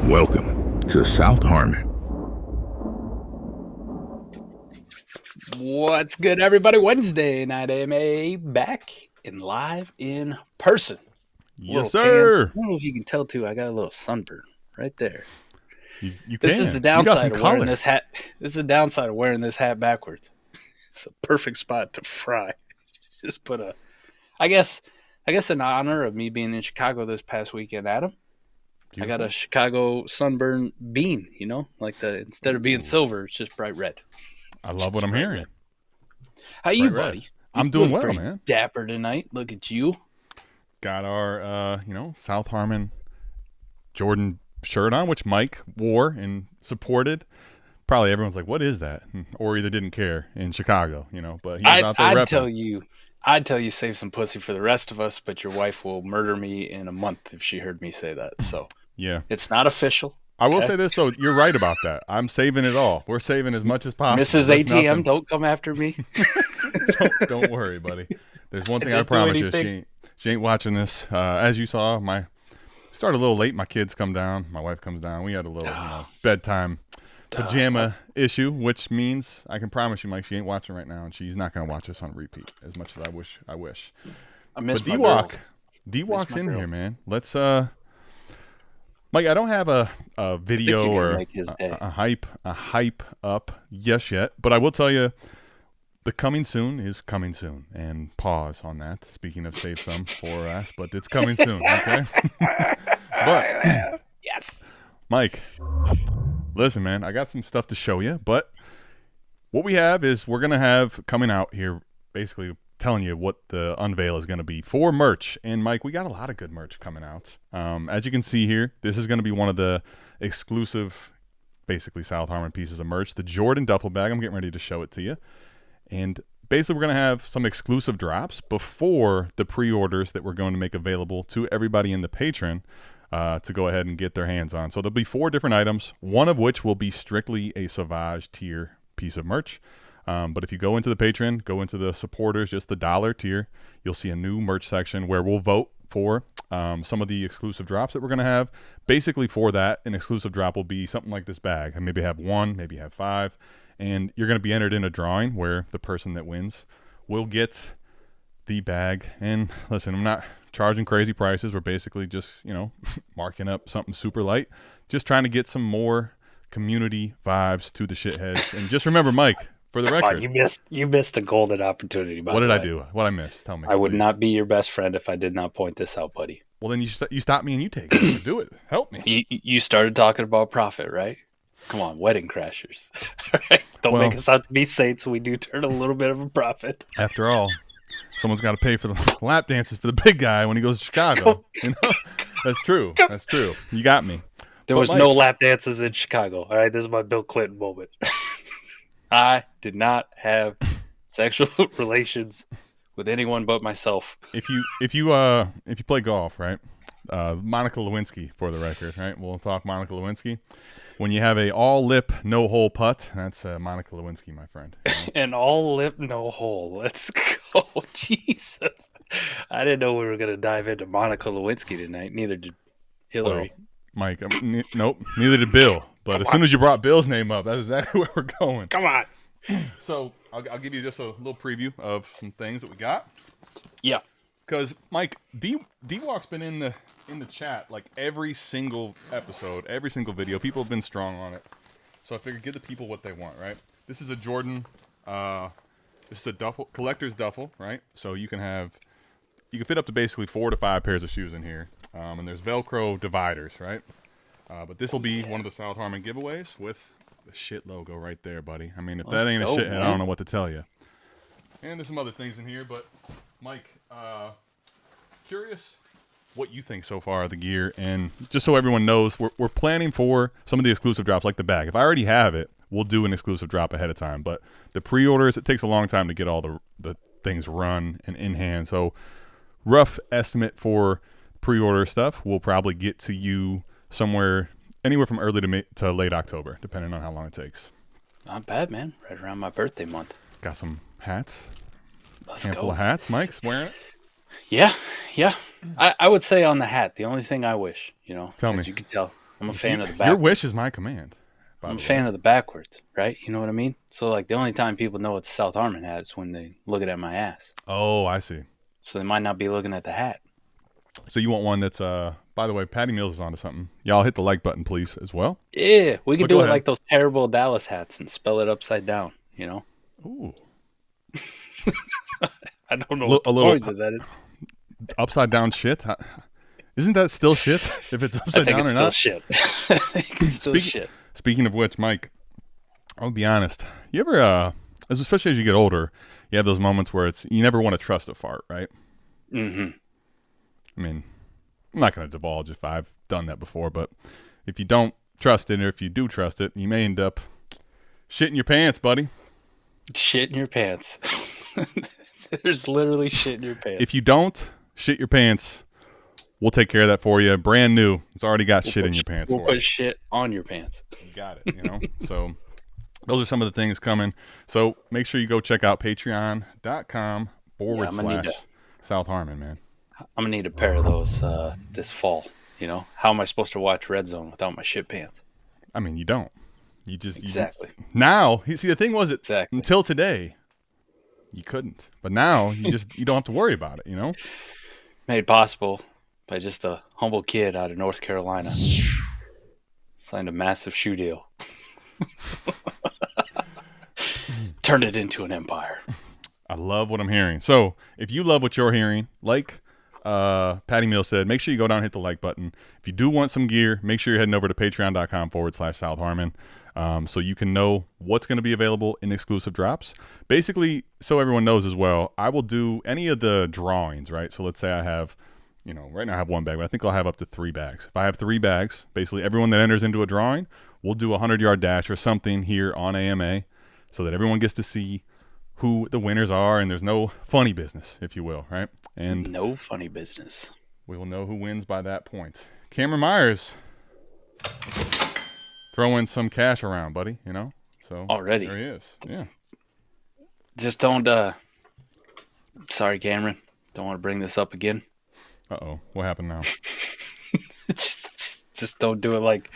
Welcome to South Harmon. What's good, everybody? Wednesday night AMA back and live in person. Yes, sir. I don't know if you can tell too. I got a little sunburn right there. You This can. is the downside of wearing color. this hat. This is the downside of wearing this hat backwards. It's a perfect spot to fry. Just put a, I guess in honor of me being in Chicago this past weekend, Adam. Beautiful. I got a Chicago sunburn bean. You know, like instead of being silver, it's just bright red. I love what I'm hearing. How you, buddy? I'm doing well, man. Dapper tonight. Look at you. Got our, South Harmon Jordan shirt on, which Mike wore and supported. Probably everyone's like, "What is that?" Or either didn't care in Chicago, But he's out there repping. I'd tell you save some pussy for the rest of us, but your wife will murder me in a month if she heard me say that. So yeah, it's not official. I will say this, though. You're right about that. I'm saving it all. We're saving as much as possible. Mrs. ATM, don't come after me. Don't worry, buddy. There's one thing I promise you. She ain't watching this. As you saw, started a little late. My kids come down. My wife comes down. We had a little bedtime pajama issue, which means I can promise you, Mike, she ain't watching right now, and she's not going to watch us on repeat as much as I wish. I miss my girls. D-Walk's in here, man. Let's Mike, I don't have a video or a hype up yet, but I will tell you the coming soon is coming soon. And pause on that. Speaking of save some for us, but it's coming soon, okay? But yes. Mike, listen, man, I got some stuff to show you, but what we have is we're going to have coming out here basically telling you what the unveil is going to be for merch. And Mike, we got a lot of good merch coming out. As you can see here, this is going to be one of the exclusive, basically South Harmon pieces of merch, the Jordan duffel bag. I'm getting ready to show it to you. And basically we're going to have some exclusive drops before the pre-orders that we're going to make available to everybody in the Patreon to go ahead and get their hands on. So there'll be 4 different items, one of which will be strictly a Sauvage tier piece of merch. But if you go into the Patreon, go into the supporters, just the $1 tier, you'll see a new merch section where we'll vote for some of the exclusive drops that we're going to have. Basically for that, an exclusive drop will be something like this bag. I maybe have 1, maybe have 5. And you're going to be entered in a drawing where the person that wins will get the bag. And listen, I'm not charging crazy prices. We're basically just, marking up something super light. Just trying to get some more community vibes to the shitheads. And just remember, Mike, for the record, you missed a golden opportunity. What did I do? What I missed? Tell me. I would not be your best friend if I did not point this out, buddy. Well, then you stop me and you take it. Do it. Help me. You started talking about profit, right? Come on, wedding crashers. Don't make us out to be saints. We do turn a little bit of a profit. After all, someone's got to pay for the lap dances for the big guy when he goes to Chicago. That's true. That's true. You got me. There was no lap dances in Chicago. All right, this is my Bill Clinton moment. I did not have sexual relations with anyone but myself. If you play golf, right? Monica Lewinsky, for the record, right? We'll talk Monica Lewinsky. When you have a all-lip, no-hole putt, that's Monica Lewinsky, my friend. An all-lip, no-hole. Let's go. Jesus. I didn't know we were going to dive into Monica Lewinsky tonight. Neither did Hillary. Well, Mike, nope. Neither did Bill. But as soon as you brought Bill's name up, that's exactly where we're going. Come on. So I'll give you just a little preview of some things that we got. Yeah. Because Mike, D-Walk's been in the chat like every single episode, every single video. People have been strong on it. So I figured give the people what they want, right? This is a Jordan. This is a duffel, collector's duffel, right? So you can fit up to basically 4 to 5 pairs of shoes in here. And there's Velcro dividers, right? But this will be one of the South Harmon giveaways with the shit logo right there, buddy. I mean, if that ain't a shithead, man. I don't know what to tell you. And there's some other things in here, but Mike, curious what you think so far of the gear, and just so everyone knows, we're planning for some of the exclusive drops like the bag. If I already have it, we'll do an exclusive drop ahead of time, but the pre-orders, it takes a long time to get all the things run and in hand. So rough estimate for pre-order stuff, we'll probably get to you anywhere from early to late October, depending on how long it takes. Not bad, man. Right around my birthday month. Got some hats. Let's Handful go. of hats. Mike's wearing it. Yeah. I would say on the hat, the only thing I wish, Tell me. as you can tell, I'm a fan of the Your backwards. wish is my command. I'm a fan of the backwards, right? You know what I mean? So, like, the only time people know it's a South Harmon hat is when they looking at my ass. Oh, I see. So they might not be looking at the hat. So you want one that's, by the way, Patty Mills is onto something. Y'all hit the like button, please, as well. Yeah, we could But do go it ahead. like those terrible Dallas hats and spell it upside down, you know? Ooh. I don't know A what the little- point of that is. Upside down shit? Isn't that still shit if it's I upside think down it's or still not? shit. I think it's still shit. Speaking of which, Mike, I'll be honest. You ever, especially as you get older, you have those moments where you never want to trust a fart, right? Mm-hmm. I mean, I'm not going to divulge if I've done that before, but if you don't trust it or if you do trust it, you may end up shitting your pants, buddy. Shit in your pants. There's literally shit in your pants. If you don't shit your pants, we'll take care of that for you. Brand new. It's already got shit in your pants. We'll put shit on your pants. You got it, you know? So those are some of the things coming. So make sure you go check out patreon.com / South Harmon, man. I'm going to need a pair of those this fall, you know? How am I supposed to watch Red Zone without my shit pants? I mean, you don't. You just Exactly. now, see, the thing was, Exactly. until today, you couldn't. But now, you don't have to worry about it, you know? Made possible by just a humble kid out of North Carolina. Signed a massive shoe deal. Turned it into an empire. I love what I'm hearing. So if you love what you're hearing, like Patty Mills said, make sure you go down and hit the like button. If you do want some gear, make sure you're heading over to patreon.com / South Harmon. So you can know what's going to be available in exclusive drops. Basically, so everyone knows as well, I will do any of the drawings, right? So let's say I have, right now I have one bag, but I think I'll have up to 3 bags. If I have 3 bags, basically everyone that enters into a drawing, we'll do a 100-yard dash or something here on AMA so that everyone gets to see who the winners are, and there's no funny business, if you will, right? And no funny business. we will know who wins by that point. Cameron Myers throwing some cash around, buddy, So Already. there he is. Yeah. Just don't, sorry, Cameron. Don't want to bring this up again. Uh-oh. What happened now? just don't do it like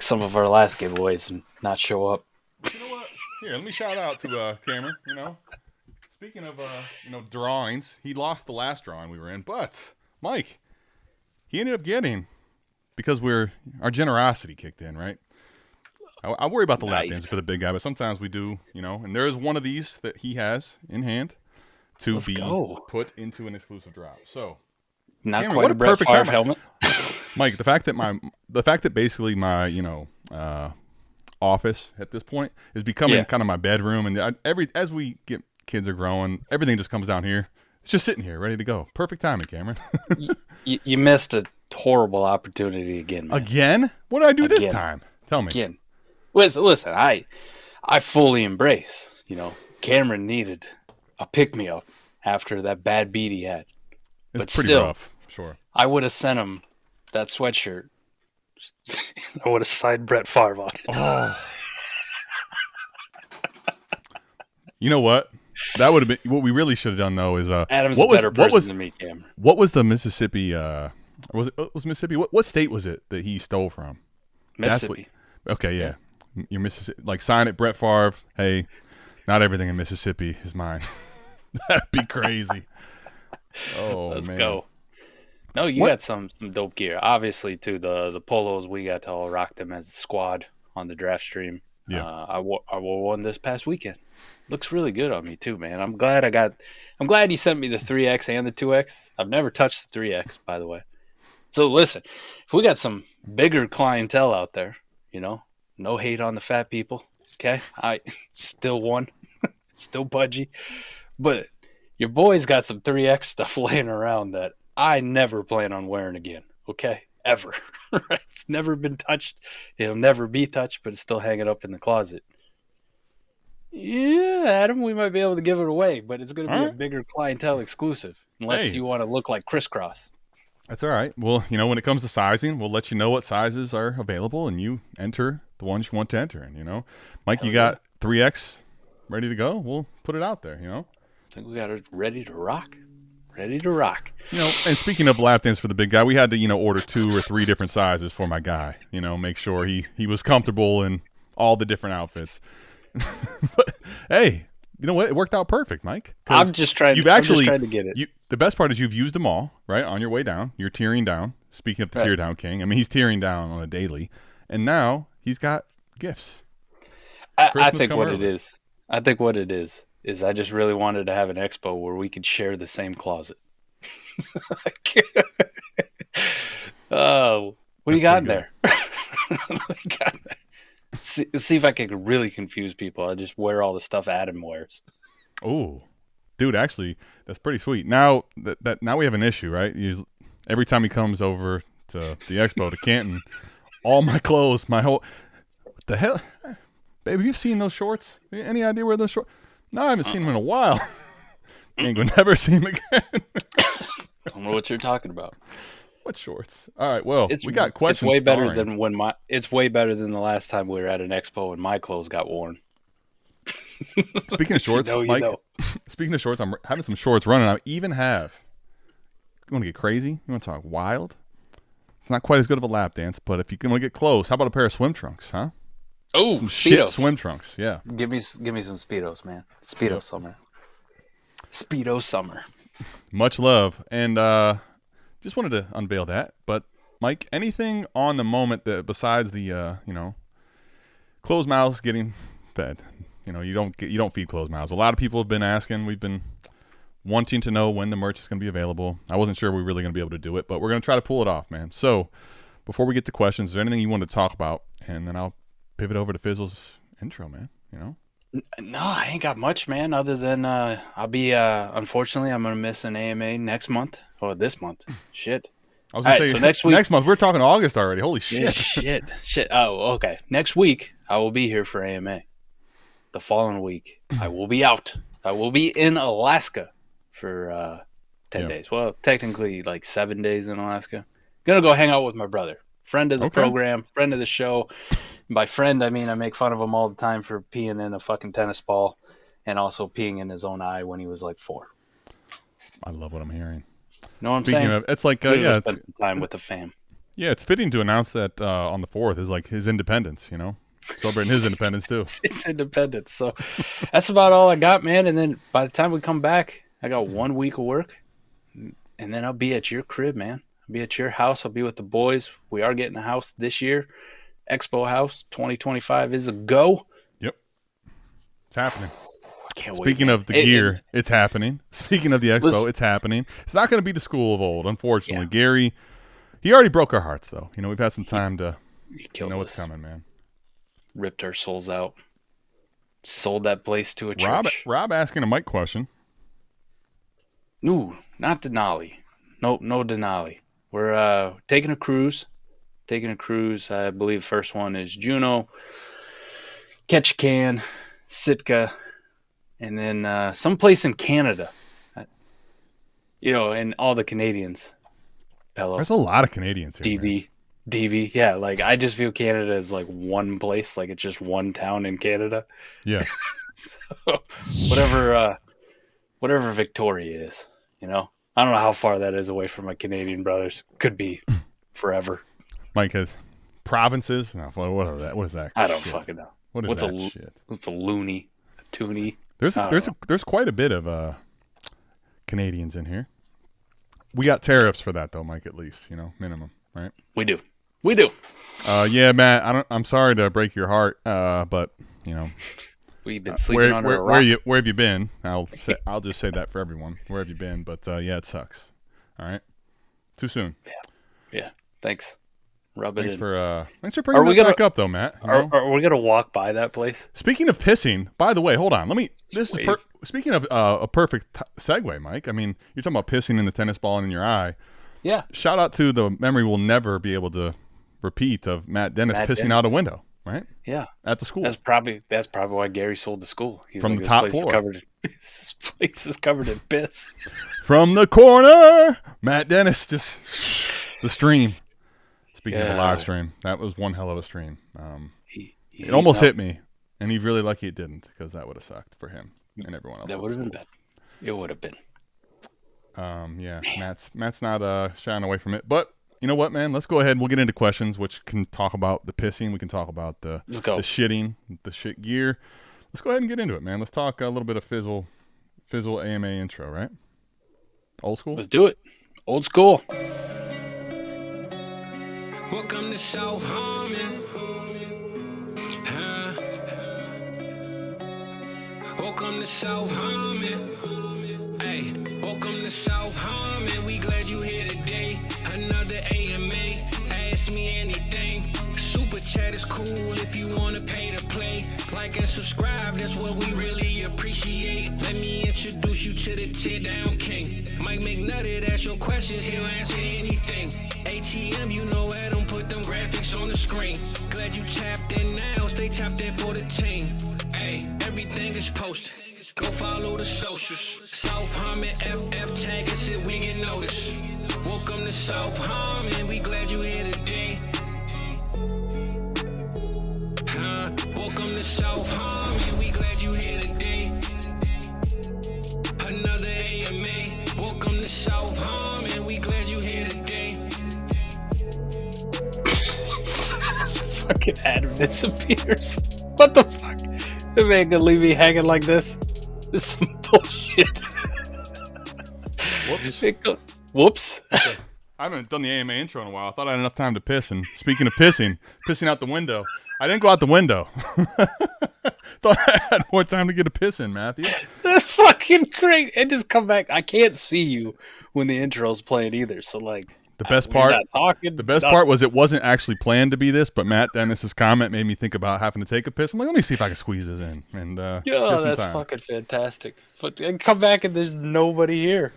some of our last giveaways and not show up. You know what? Here, let me shout out to Cameron, Speaking of, drawings, he lost the last drawing we were in, but Mike, he ended up getting, because our generosity kicked in, right? I worry about the lap dance for the big guy, but sometimes we do, and there is one of these that he has in hand to put into an exclusive drop. So, not Cameron, quite what a Brett perfect Favre time. helmet. Mike, the fact that basically my, office at this point is becoming kind of my bedroom, and as we get kids are growing, everything just comes down here. It's just sitting here, ready to go. Perfect timing, Cameron. you missed a horrible opportunity again, man. Again? What did I do this time? Tell me. Again. Listen, I fully embrace, Cameron needed a pick-me-up after that bad beat he had. It's pretty rough, sure. I would have sent him that sweatshirt. I would have signed Brett Favre on it. Oh. You know what? That would have been what we really should have done, though. Is Adam's a better person than me, Cameron. What was the Mississippi? Was Mississippi? What state was it that he stole from? Mississippi. Okay, yeah. Your Mississippi, sign it, Brett Favre. Hey, not everything in Mississippi is mine. That'd be crazy. Oh, Let's man. go. No, you got some dope gear. Obviously, too, the polos, we got to all rock them as a squad on the draft stream. Yeah. I wore one this past weekend. Looks really good on me, too, man. I'm glad you sent me the 3X and the 2X. I've never touched the 3X, by the way. So, listen, if we got some bigger clientele out there, no hate on the fat people, okay? I still won. Still pudgy. But your boy's got some 3X stuff laying around that I never plan on wearing again, okay? Ever. Right? It's never been touched. It'll never be touched, but it's still hanging up in the closet. Yeah, Adam, we might be able to give it away, but it's going to be a bigger clientele exclusive, unless you want to look like Crisscross. That's all right. Well, when it comes to sizing, we'll let you know what sizes are available, and you enter the ones you want to enter. And, Mike, you got 3X ready to go? We'll put it out there, I think we got it ready to rock. ready to rock. And speaking of lap dance for the big guy, we had to, order 2 or 3 different sizes for my guy. Make sure he was comfortable in all the different outfits. But hey, you know what? It worked out perfect, Mike. I'm just trying to get it. The best part is you've used them all, right? On your way down. You're tearing down. Speaking of the tear down king, I mean, he's tearing down on a daily. And now he's got gifts. I think what it is I just really wanted to have an expo where we could share the same closet. Oh, what do you got in there? See if I can really confuse people. I just wear all the stuff Adam wears. Oh, dude, actually, that's pretty sweet. Now now we have an issue, right? Every time he comes over to the expo to Canton, all my clothes, what the hell, baby? You've seen those shorts? Any idea where those shorts? No, I haven't seen them in a while. Ain't gonna never see them again. Don't know what you're talking about. What shorts? All right, well, we got questions. It's way better than It's way better than the last time we were at an expo and my clothes got worn. Speaking of shorts, Mike. Speaking of shorts, I'm having some shorts running. I even have. You want to get crazy? You want to talk wild? It's not quite as good of a lap dance, but if you want to get close, how about a pair of swim trunks, huh? Oh, some shit swim trunks. Yeah. Give me some Speedos, man. Speedo summer. Speedo summer. Much love, and just wanted to unveil that. But Mike, anything on the moment that besides the closed mouths getting fed? You don't feed closed mouths. A lot of people have been asking. We've been wanting to know when the merch is going to be available. I wasn't sure we were really going to be able to do it, but we're going to try to pull it off, man. So before we get to questions, is there anything you want to talk about? And then I'll pivot over to Fizzle's intro, man. No, I ain't got much, man, other than I'll be unfortunately I'm gonna miss an AMA next month or this month. Shit. I was gonna say, so next month. We're talking August already. Holy shit. Yeah, shit. Oh, okay. Next week I will be here for AMA. The following week I will be out. I will be in Alaska for 10 days. Well, technically like 7 days in Alaska. Gonna go hang out with my brother, friend of the program, friend of the show. By friend, I mean I make fun of him all the time for peeing in a fucking tennis ball and also peeing in his own eye when he was like 4. I love what I'm hearing. Know what I'm saying? It's like, spend some time with the fam. Yeah, it's fitting to announce that on the 4th is like his independence, Celebrating his independence, too. His independence. So that's about all I got, man. And then by the time we come back, I got 1 week of work. And then I'll be at your crib, man. I'll be at your house. I'll be with the boys. We are getting a house this year. Expo House 2025 is a go. Yep. It's happening. Can't wait. Speaking of the gear, it's happening. Speaking of the expo, it's happening. It's not going to be the school of old, unfortunately. Yeah. Gary, he already broke our hearts, though. We've had some time to know what's coming, man. Ripped our souls out. Sold that place to a church. Rob asking a Mike question. Ooh, not Denali. No Denali. We're taking a cruise. I believe first one is Juneau, Ketchikan, Sitka, and then someplace in Canada. And all the Canadians. Pello. There's a lot of Canadians here. DV. Yeah, like I just view Canada as like one place, like it's just one town in Canada. Yeah. So whatever Victoria is, I don't know how far that is away from my Canadian brothers. Could be forever. Mike has provinces. No, what is that? I don't fucking know. What's that shit? What's a loony? A toonie? There's quite a bit of Canadians in here. We got tariffs for that though, Mike. At least minimum, right? We do. Yeah, Matt. I'm sorry to break your heart, but we've been sleeping under a rock. Where have you been? I'll just say that for everyone. Where have you been? But yeah, it sucks. All right. Too soon. Yeah. Thanks. Thanks for bringing that back up, though, Matt. Are we gonna walk by that place? Speaking of pissing, by the way, hold on. Speaking of a perfect segue, Mike. I mean, you're talking about pissing in the tennis ball and in your eye. Yeah. Shout out to the memory we'll never be able to repeat of Matt Dennis pissing out a window, right? Yeah. At the school. That's probably why Gary sold the school. He's from the top floor. This place is covered in piss. From the corner, Matt Dennis just the stream. Speaking of a live stream, that was one hell of a stream. It almost hit me, and he's really lucky it didn't, because that would have sucked for him and everyone else. That would have been bad. It would have been. Yeah, Matt's not shying away from it. But you know what, man? Let's go ahead. We'll get into questions, which can talk about the pissing. We can talk about the shitting, the shit gear. Let's go ahead and get into it, man. Let's talk a little bit of Fizzle AMA intro, right? Old school? Let's do it. Old school. Welcome to South Harmon. Welcome to South Harmon. Hey, welcome to South Harmon. We glad you here today. Another AMA. Ask me anything. Super chat is cool if you wanna pay to play. Like and subscribe, that's what we really appreciate. Let me introduce you to the tear down king. Mike McNutty, ask your questions, he'll answer anything. ATM, you know Adam, put them graphics on the screen. Glad you tapped in now, stay tapped in for the team. Hey, everything is posted. Go follow the socials. South Harmon FF tag us if we get noticed. Welcome to South Harmon, we glad you here today. Welcome to South Harmon, we glad you here today. Another AMA. Welcome to South Harmon, we glad you here today. Fucking Adam disappears. What the fuck? The man gonna leave me hanging like this? This is some bullshit. Whoops. Okay. I haven't done the AMA intro in a while. I thought I had enough time to piss. And speaking of pissing out the window. I didn't go out the window. Thought I had more time to get a piss in, Matthew. That's fucking great. And just come back. I can't see you when the intro's playing either. So like the best part was it wasn't actually planned to be this, but Matt Dennis's comment made me think about having to take a piss. I'm like, let me see if I can squeeze this in. And that's fucking fantastic. But and come back and there's nobody here.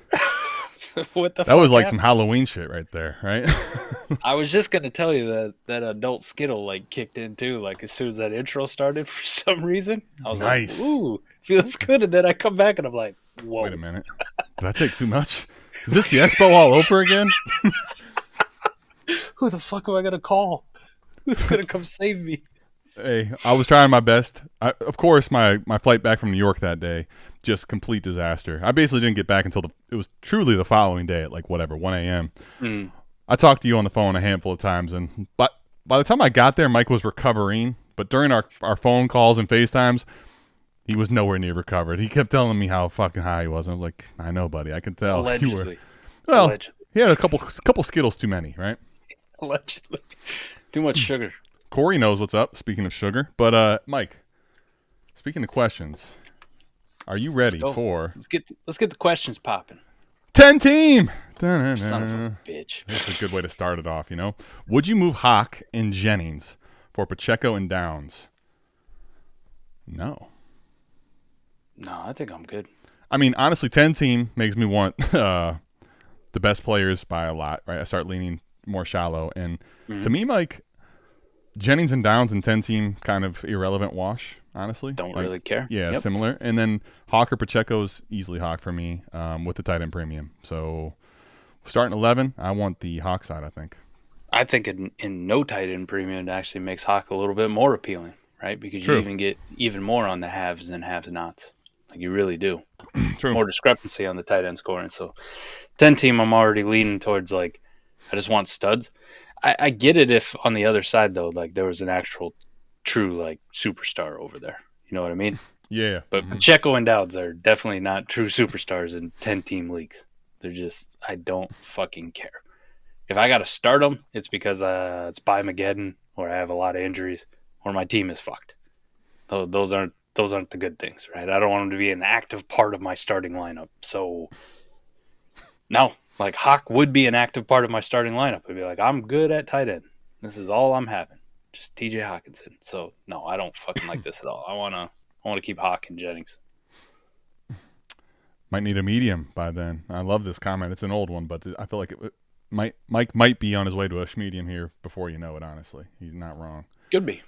What the fuck? That was like some Halloween shit right there, right? I was just gonna tell you that adult Skittle like kicked in too. Like as soon as that intro started, for some reason, I was nice. Like, "Ooh, feels good." And then I come back and I'm like, "Whoa, wait a minute, did I take too much? Is this the expo all over again?" Who the fuck am I gonna call? Who's gonna come save me? Hey, I was trying my best. Of course, my flight back from New York that day, just complete disaster. I basically didn't get back until it was truly the following day at like 1 a.m. I talked to you on the phone a handful of times, and by the time I got there, Mike was recovering. But during our phone calls and FaceTimes, he was nowhere near recovered. He kept telling me how fucking high he was. I was like, I know, buddy. I can tell. Allegedly. You were. Well, Allegedly. He had a couple Skittles too many, right? Allegedly. Too much sugar. Corey knows what's up, speaking of sugar. But, Mike, speaking of questions, are you ready for... Let's get the questions popping. 10 team! Da-na-na. Son of a bitch. That's a good way to start it off, you know? Would you move Hawk and Jennings for Pacheco and Downs? No. No, I think I'm good. I mean, honestly, 10 team makes me want the best players by a lot, right? I start leaning more shallow. And to me, Mike... Jennings and Downs and 10 team kind of irrelevant wash, honestly. Don't really care. Yeah, yep. Similar. And then Hawk or Pacheco's easily Hawk for me with the tight end premium. So starting 11, I want the Hawk side, I think. I think in no tight end premium, it actually makes Hawk a little bit more appealing, right? Because True. You even get even more on the haves than have-nots. Like you really do. True. More discrepancy on the tight end scoring. So 10 team, I'm already leaning towards like, I just want studs. I get it if on the other side though, like there was an actual true like superstar over there. You know what I mean? Yeah. But Pacheco and Dowds are definitely not true superstars in 10-team leagues. They're just, I don't fucking care. If I got to start them, it's because it's by Mageddon or I have a lot of injuries or my team is fucked. Those aren't the good things, right? I don't want them to be an active part of my starting lineup. So no. Like, Hawk would be an active part of my starting lineup. I'd be like, I'm good at tight end. This is all I'm having. Just TJ Hawkinson. So, no, I don't fucking like this at all. I want to keep Hawk and Jennings. Might need a medium by then. I love this comment. It's an old one, but I feel like Mike might be on his way to a medium here before you know it, honestly. He's not wrong. Could be.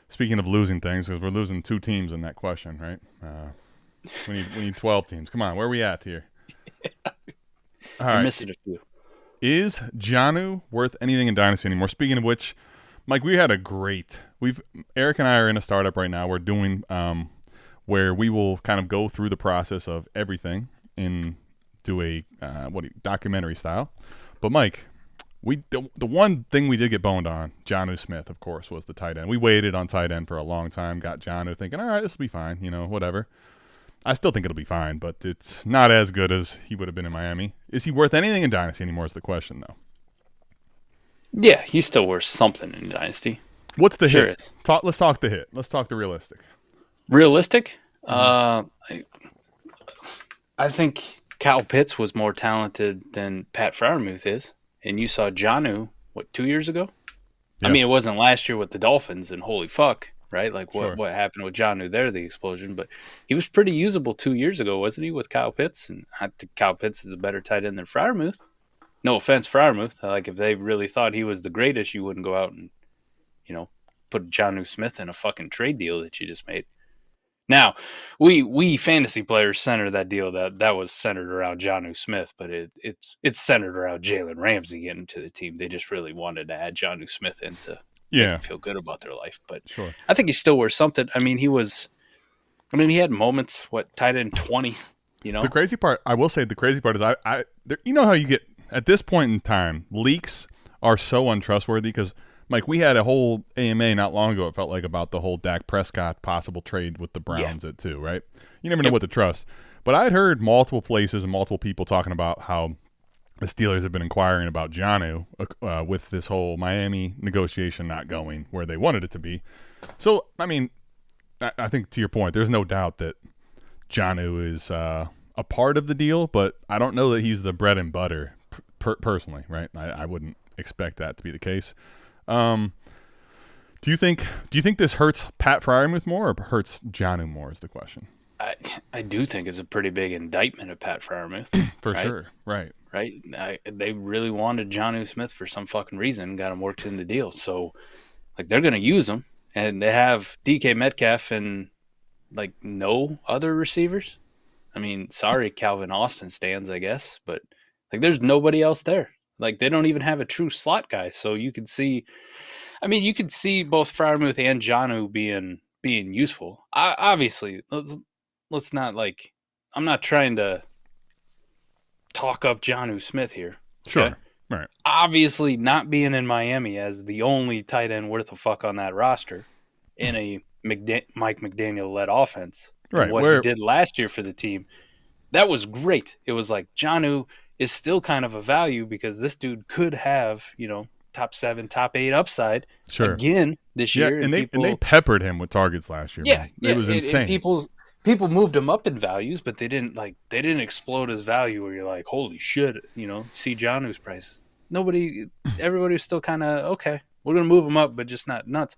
Speaking of losing things, because we're losing 2 teams in that question, right? We need 12 teams. Come on, where are we at here? All right. I'm missing a few. Is Jonnu worth anything in Dynasty anymore? Speaking of which, Mike, we had Eric and I are in a startup right now. We're doing where we will kind of go through the process of everything and do a documentary style. But Mike, the one thing we did get boned on, Jonnu Smith, of course, was the tight end. We waited on tight end for a long time, got Jonnu thinking, all right, this will be fine, whatever. I still think it'll be fine, but it's not as good as he would have been in Miami. Is he worth anything in Dynasty anymore is the question, though. Yeah, he's still worth something in Dynasty. What's the Sure hit? is. Let's talk the hit. Let's talk the realistic. Realistic? I think Kyle Pitts was more talented than Pat Freiermuth is. And you saw Jonnu, 2 years ago? Yeah. I mean, it wasn't last year with the Dolphins, and holy fuck, right? Like, Sure. what happened with Jonnu there, the explosion. But he was pretty usable 2 years ago, wasn't he, with Kyle Pitts? And I think Kyle Pitts is a better tight end than Freiermuth. No offense, Freiermuth. Like, if they really thought he was the greatest, you wouldn't go out and, put Jonnu Smith in a fucking trade deal that you just made. Now, we fantasy players centered that deal that was centered around Jonnu Smith, but it's centered around Jalen Ramsey getting to the team. They just really wanted to add Jonnu Smith in to make them feel good about their life. But Sure. I think he's still worth something. I mean, he had moments, tight end 20, The crazy part, I will say, is how you get, at this point in time, leaks are so untrustworthy because, Mike, we had a whole AMA not long ago, it felt like, about the whole Dak Prescott possible trade with the Browns at 2, right? You never know what to trust. But I'd heard multiple places and multiple people talking about how the Steelers have been inquiring about Jonnu with this whole Miami negotiation not going where they wanted it to be. So, I mean, I think to your point, there's no doubt that Jonnu is a part of the deal, but I don't know that he's the bread and butter personally, right? I wouldn't expect that to be the case. Do you think this hurts Pat Freiermuth more or hurts Jonnu more is the question? I do think it's a pretty big indictment of Pat Freiermuth. For sure. Right. They really wanted Jonnu Smith for some fucking reason, got him worked in the deal. So, they're going to use him, and they have DK Metcalf and, no other receivers. I mean, sorry, Calvin Austin stands, I guess, but, there's nobody else there. They don't even have a true slot guy. So you could see both Freiermuth and Jonnu being useful. Obviously, let's not I'm not trying to talk up Jonnu Smith here. Sure. Okay? Right. Obviously, not being in Miami as the only tight end worth a fuck on that roster in a Mike McDaniel-led offense. Right. What he did last year for the team, that was great. It was Jonnu is still kind of a value because this dude could have, top 7, top 8 upside again this year. And they peppered him with targets last year. Yeah, It was insane. And people moved him up in values, but they didn't explode his value where you're like, holy shit, see Jonnu's prices. Everybody was still kind of, okay, we're going to move him up, but just not nuts.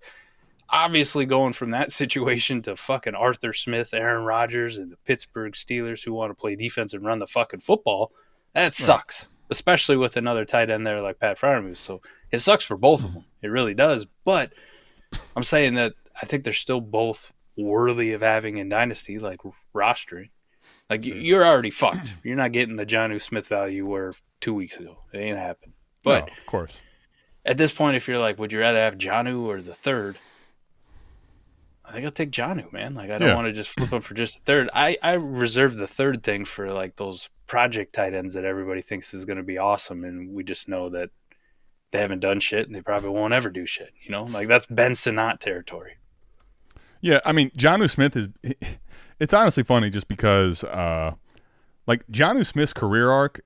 Obviously, going from that situation to fucking Arthur Smith, Aaron Rodgers, and the Pittsburgh Steelers who want to play defense and run the fucking football, that sucks, especially with another tight end there like Pat Freiermuth. So it sucks for both of them. It really does. But I'm saying that I think they're still both worthy of having in Dynasty, rostering. You're already fucked. You're not getting the Jonnu Smith value you were 2 weeks ago. It ain't happened. But no, of course. At this point, if you're would you rather have Jonnu or the third? I think I'll take Jonnu, man. I don't want to just flip him for just the third. I reserve the third thing for those project tight ends that everybody thinks is going to be awesome, and we just know that they haven't done shit, and they probably won't ever do shit. That's Ben Sinnott territory. Yeah, I mean, Jonnu Smith it's honestly funny just because Jonnu Smith's career arc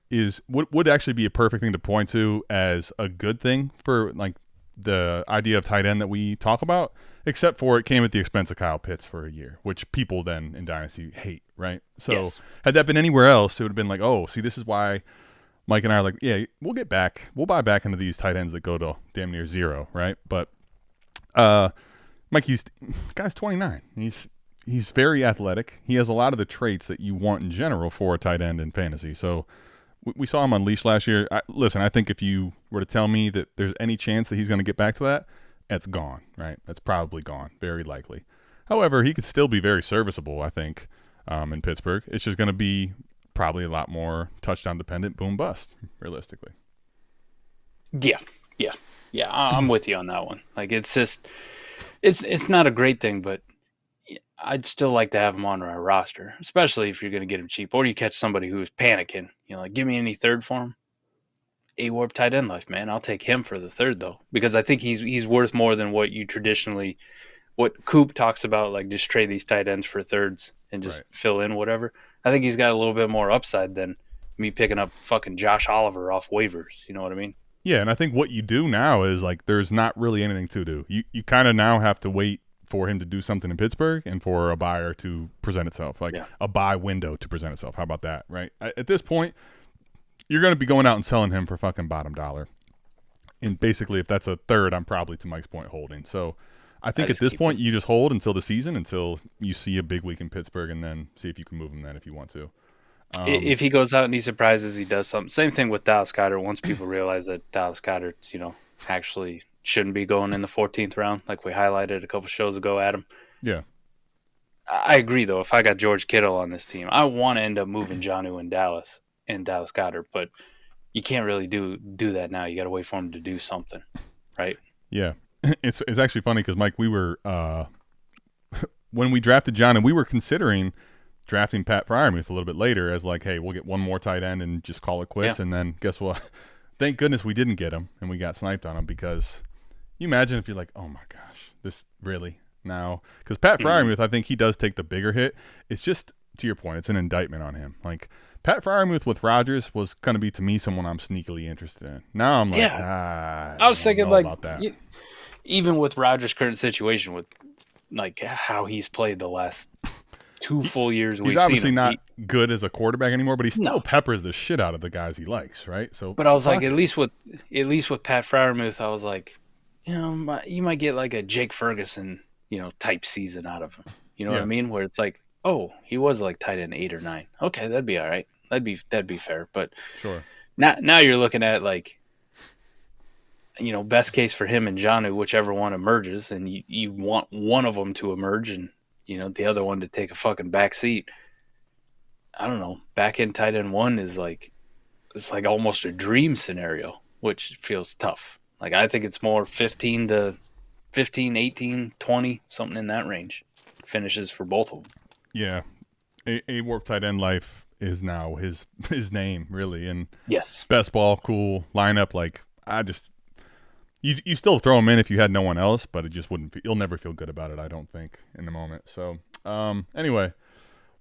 would actually be a perfect thing to point to as a good thing for the idea of tight end that we talk about, except for it came at the expense of Kyle Pitts for a year, which people then in Dynasty hate, right? So had that been anywhere else, it would have been oh, see, this is why Mike and I are we'll buy back into these tight ends that go to damn near zero, right? But Mike, guy's 29. He's very athletic. He has a lot of the traits that you want in general for a tight end in fantasy. So we saw him unleashed last year. I think if you were to tell me that there's any chance that he's going to get back to that, that's gone, right? That's probably gone, very likely. However, he could still be very serviceable, I think, in Pittsburgh. It's just going to be probably a lot more touchdown dependent, boom bust, realistically. Yeah. I'm with you on that one. It's just, it's not a great thing, but I'd still like to have him on our roster, especially if you're going to get him cheap, or you catch somebody who's panicking. Like, give me any third for him. A-Warp tight end life, man. I'll take him for the third though, because I think he's worth more than what you traditionally, what Coop talks about, like just trade these tight ends for thirds and just fill in whatever. I think he's got a little bit more upside than me picking up fucking Josh Oliver off waivers. You know what I mean? Yeah, and I think what you do now is like there's not really anything to do. You kind of now have to wait for him to do something in Pittsburgh and for a buyer to present itself, like a buy window to present itself. How about that, right? At this point, you're going to be going out and selling him for fucking bottom dollar. And basically, if that's a third, I'm probably, to Mike's point, holding. So I think at this point, you just hold until the season, until you see a big week in Pittsburgh, and then see if you can move him then if you want to. If he goes out and he surprises, he does something. Same thing with Dallas Goedert. Once people realize that Dallas Goedert, actually shouldn't be going in the 14th round, like we highlighted a couple shows ago, Adam. Yeah. I agree, though. If I got George Kittle on this team, I want to end up moving Jonnu in Dallas Goedert, but you can't really do that now. You got to wait for him to do something, right? Yeah. It's actually funny because, Mike, we were when we drafted John, and we were considering drafting Pat Freiermuth a little bit later as like, hey, we'll get one more tight end and just call it quits. Yeah. And then guess what? Thank goodness we didn't get him and we got sniped on him, because you imagine if you're like, oh my gosh, this really now, because Pat Freiermuth, I think he does take the bigger hit. It's just, to your point, it's an indictment on him. Like Pat Freiermuth with Rodgers was going to be, to me, someone I'm sneakily interested in. Now I'm like, I was thinking like about that. Even with Rodgers' current situation, with like how he's played the last 2 full years, he's obviously not good as a quarterback anymore, but he still peppers the shit out of the guys he likes, right? So, but I was like, at least with Pat Freiermuth, I was like, you might get like a Jake Ferguson, type season out of him. You know what I mean? Where it's like, oh, he was like tight end 8 or 9. Okay, that'd be all right. That'd be fair. But sure. Now you're looking at like, best case for him and Jonnu, whichever one emerges, and you want one of them to emerge and the other one to take a fucking back seat. I don't know. Back end tight end 1 is like, it's like almost a dream scenario, which feels tough. Like I think it's more 15 to 15, 18, 20, something in that range. Finishes for both of them. Yeah. A warp tight end life is now his name, really. And yes, best ball, cool lineup. Like you still throw him in if you had no one else, but it just wouldn't. You'll never feel good about it, I don't think, in the moment. So anyway,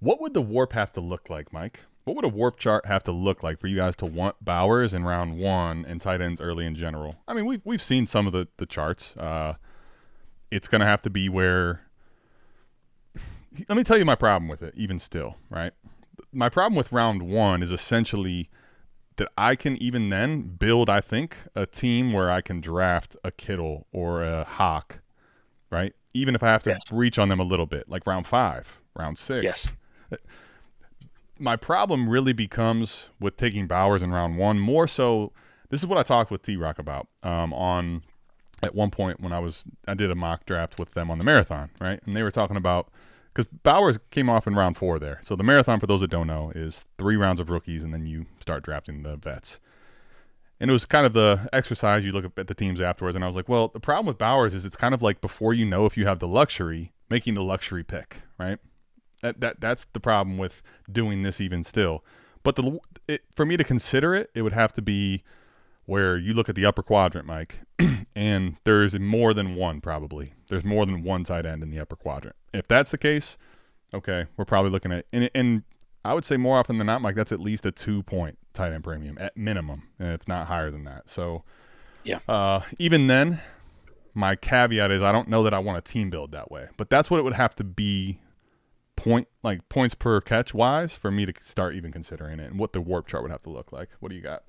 what would the warp have to look like, Mike? What would a warp chart have to look like for you guys to want Bowers in round 1 and tight ends early in general? I mean, we've seen some of the charts. It's going to have to be where. Let me tell you my problem with it, even still, right? My problem with round 1 is essentially that I can even then build, I think, a team where I can draft a Kittle or a Hawk, right? Even if I have to reach on them a little bit, like round 5, round 6. Yes. My problem really becomes with taking Bowers in round 1, more so. This is what I talked with T-Rock about at one point when I did a mock draft with them on the marathon, right? And they were talking about, because Bowers came off in round 4 there. So the marathon, for those that don't know, is 3 rounds of rookies, and then you start drafting the vets. And it was kind of the exercise. You look at the teams afterwards, and I was like, well, the problem with Bowers is it's kind of like before you know if you have the luxury, making the luxury pick, right? That's the problem with doing this even still. But for me to consider it, it would have to be where you look at the upper quadrant, Mike, and there's more than one probably. There's more than one tight end in the upper quadrant. If that's the case, okay, we're probably looking at and I would say more often than not, Mike, that's at least a 2-point tight end premium at minimum, if not higher than that. So, even then, my caveat is I don't know that I want a team build that way. But that's what it would have to be, points per catch wise, for me to start even considering it, and what the warp chart would have to look like. What do you got?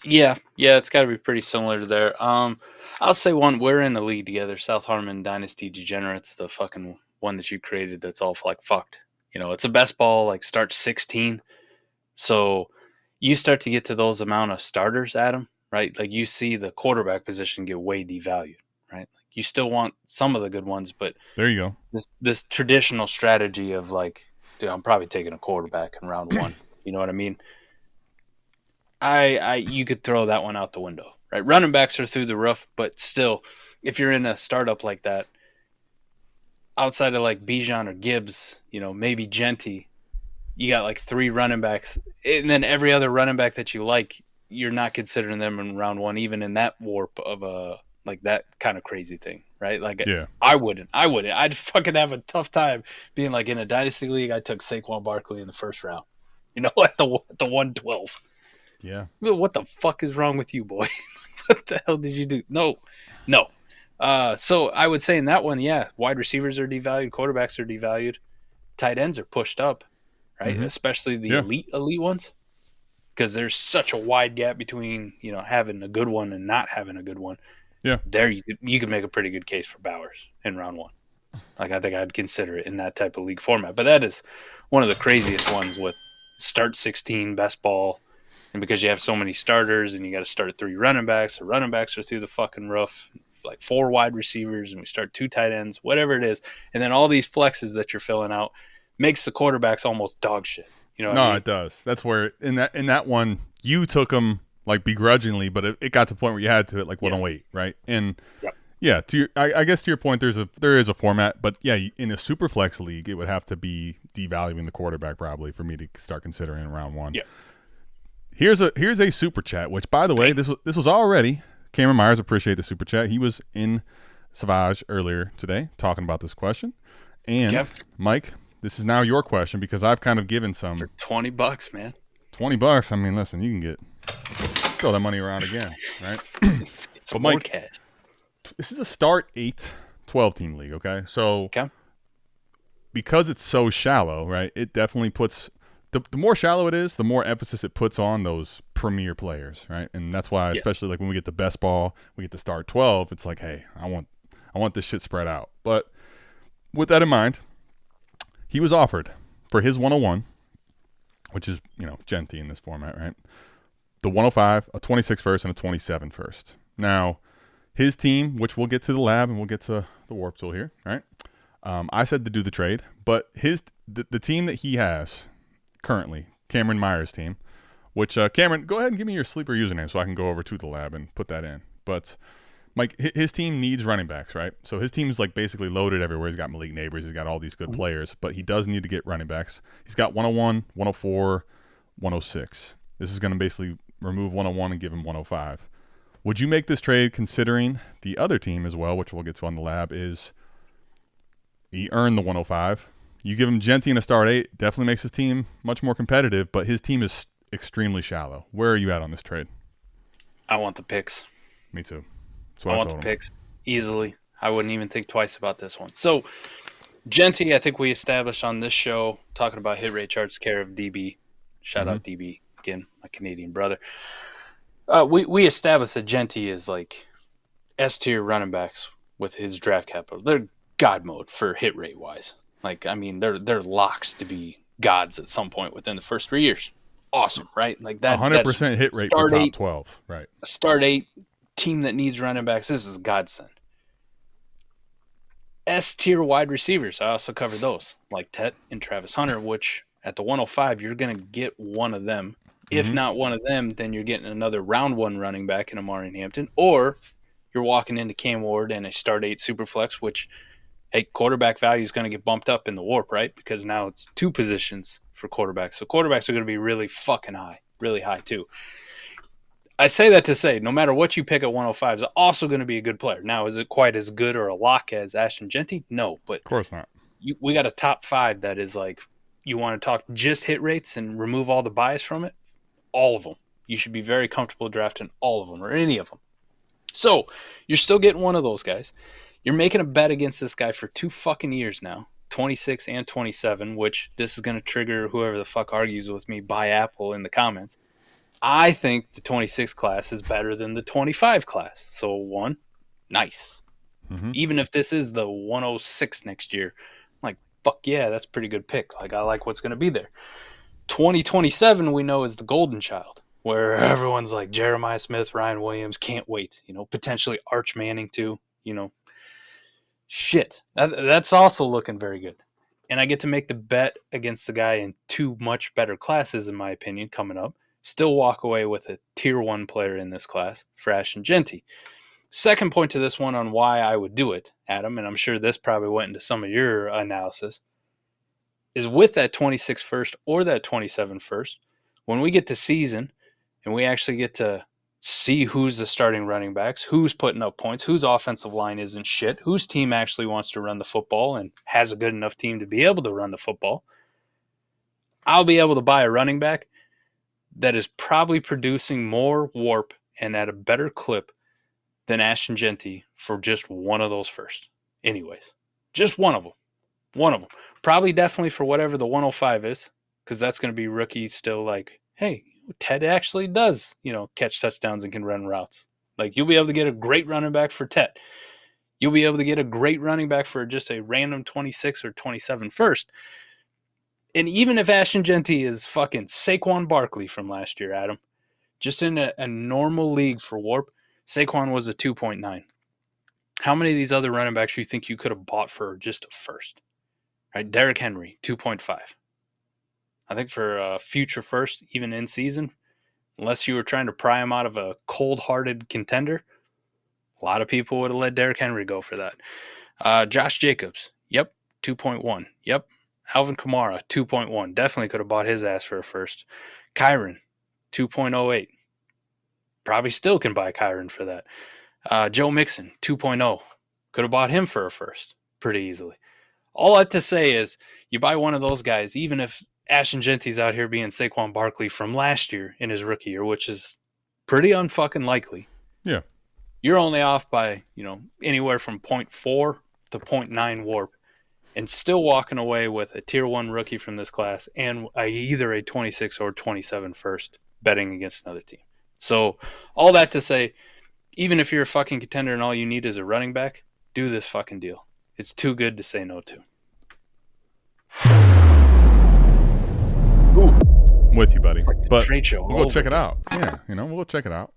Yeah, it's got to be pretty similar to there. I'll say one. We're in the league together, South Harmon Dynasty Degenerates, the fucking one that you created that's all like fucked. It's a best ball, like starts 16. So you start to get to those amount of starters, Adam, right? Like you see the quarterback position get way devalued, right? Like you still want some of the good ones, but there you go. This traditional strategy of like, dude, I'm probably taking a quarterback in round 1. You know what I mean? You could throw that one out the window, right? Running backs are through the roof, but still, if you're in a startup like that, outside of like Bijan or Gibbs, maybe Genty, you got like 3 running backs, and then every other running back that you like, you're not considering them in round 1, even in that warp of like that kind of crazy thing, right? Like, Yeah. I wouldn't. I'd fucking have a tough time being like in a dynasty league. I took Saquon Barkley in the first round, at the 112. Yeah. What the fuck is wrong with you, boy? What the hell did you do? No. So I would say in that one, yeah, wide receivers are devalued, quarterbacks are devalued, tight ends are pushed up, right? Mhm. Especially the Yeah. elite ones, because there's such a wide gap between having a good one and not having a good one. Yeah. There you could make a pretty good case for Bowers in round 1. Like, I think I'd consider it in that type of league format. But that is one of the craziest ones with start 16 best ball. And because you have so many starters and you got to start 3 running backs, the running backs are through the fucking roof, like 4 wide receivers, and we start 2 tight ends, whatever it is. And then all these flexes that you're filling out makes the quarterbacks almost dog shit. You know what I mean? It does. That's where in that one you took them like begrudgingly, but it got to the point where you had to like 108, right? And yeah, I guess to your point, there is a format, but yeah, in a super flex league, it would have to be devaluing the quarterback probably for me to start considering in round 1. Yeah. Here's a super chat, which by the way, this was already Cameron Myers. Appreciate the super chat. He was in Savage earlier today talking about this question, and Mike, this is now your question because I've kind of given some for $20, man. $20. I mean, listen, you can throw that money around again, right? It's but more Mike, cash. this is a start 8-12 team league, okay? So because it's so shallow, right? It definitely puts the more shallow it is, the more emphasis it puts on those premier players, right? And that's why, especially like when we get the best ball, we get to start 12. It's like, hey, I want this shit spread out. But with that in mind, he was offered for his 101, which is Genty in this format, right? The 105, a 26 first, and a 27 first. Now, his team, which we'll get to the lab and we'll get to the warp tool here, right? I said to do the trade, but the team that he has currently, Cameron Myers' team, which Cameron, go ahead and give me your sleeper username so I can go over to the lab and put that in. But Mike, his team needs running backs, right? So his team is like basically loaded everywhere. He's got Malik Neighbors, he's got all these good players, but he does need to get running backs. He's got 101, 104, 106. This is going to basically remove 101 and give him 105. Would you make this trade considering the other team as well, which we'll get to on the lab, is he earned the 105. You give him Genty in a start 8, definitely makes his team much more competitive, but his team is extremely shallow. Where are you at on this trade? I want the picks. Me too. I want the picks easily. I wouldn't even think twice about this one. So, Genty, I think we established on this show, talking about hit rate charts, care of DB. Shout out DB, again, my Canadian brother. We established that Genty is like S-tier running backs with his draft capital. They're God mode for hit rate wise. Like, I mean, they're locks to be gods at some point within the first 3 years. Awesome, right? Like that 100% hit rate for top 12, right? A start 8 team that needs running backs. This is godsend. S-tier wide receivers. I also covered those, like Tet and Travis Hunter, which at the 105, you're going to get one of them. If not one of them, then you're getting another round 1 running back in Amari Hampton, or you're walking into Cam Ward and a start 8 super flex, which, hey, quarterback value is going to get bumped up in the warp, right? Because now it's 2 positions for quarterbacks. So quarterbacks are going to be really fucking high, really high too. I say that to say, no matter what you pick at 105, is also going to be a good player. Now, is it quite as good or a lock as Ashton Genty? No, but of course not. We got a top 5 that is like, you want to talk just hit rates and remove all the bias from it? All of them. You should be very comfortable drafting all of them or any of them. So you're still getting one of those guys. You're making a bet against this guy for 2 fucking years now, 26 and 27, which this is going to trigger whoever the fuck argues with me, buy Apple in the comments. I think the 26 class is better than the 25 class. So one, nice. Even if this is the 106 next year, I'm like, fuck yeah, that's a pretty good pick. Like, I like what's going to be there. 2027 we know is the golden child, where everyone's like Jeremiah Smith, Ryan Williams, can't wait. Potentially Arch Manning too. Shit. That's also looking very good. And I get to make the bet against the guy in 2 much better classes, in my opinion, coming up. Still walk away with a tier 1 player in this class for Ashton Genty. Second point to this one on why I would do it, Adam, and I'm sure this probably went into some of your analysis, is with that 26 first or that 27 first, when we get to season and we actually get to see who's the starting running backs, who's putting up points, whose offensive line isn't shit, whose team actually wants to run the football and has a good enough team to be able to run the football, I'll be able to buy a running back that is probably producing more warp and at a better clip than Ashton Genty for just one of those first. Anyways, just one of them. One of them. Probably definitely for whatever the 105 is, because that's going to be rookie still like, hey, Ted actually does, catch touchdowns and can run routes. Like, you'll be able to get a great running back for Ted. You'll be able to get a great running back for just a random 26 or 27 first. And even if Ashton Genty is fucking Saquon Barkley from last year, Adam, just in a normal league for warp, Saquon was a 2.9. How many of these other running backs do you think you could have bought for just a first? Right, Derrick Henry, 2.5. I think for a future first, even in season, unless you were trying to pry him out of a cold-hearted contender, a lot of people would have let Derrick Henry go for that. Josh Jacobs, yep, 2.1. Yep. Alvin Kamara, 2.1. Definitely could have bought his ass for a first. Kyron, 2.08. Probably still can buy Kyron for that. Joe Mixon, 2.0. Could have bought him for a first pretty easily. All I have to say is you buy one of those guys, even if Ashton Genty's out here being Saquon Barkley from last year in his rookie year, which is pretty unfucking likely. Yeah. You're only off by, anywhere from 0.4 to 0.9 warp and still walking away with a tier 1 rookie from this class and either a 26 or 27 first betting against another team. So all that to say, even if you're a fucking contender and all you need is a running back, do this fucking deal. It's too good to say no to. Ooh. I'm with you, buddy. Like but trade show we'll go check it out. Yeah, we'll go check it out.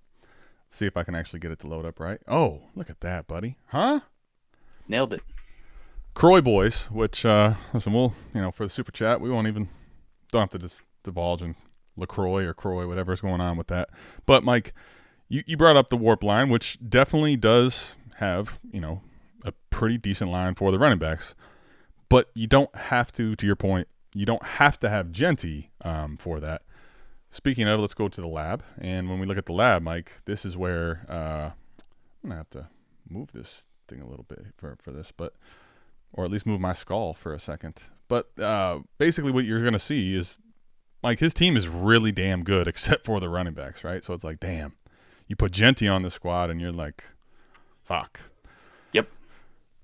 See if I can actually get it to load up right. Oh, look at that, buddy. Huh? Nailed it. Croy boys, which, listen, we'll, for the super chat, we don't have to just divulge in LaCroix or Croy, whatever's going on with that. But, Mike, you brought up the warp line, which definitely does have, a pretty decent line for the running backs. But you don't have to your point, you don't have to have Genty for that. Speaking of, let's go to the lab. And when we look at the lab, Mike, this is where I'm going to have to move this thing a little bit for this, or at least move my skull for a second. But basically what you're going to see is, like, his team is really damn good except for the running backs, right? So it's like, damn, you put Genty on the squad and you're like, fuck. Yep.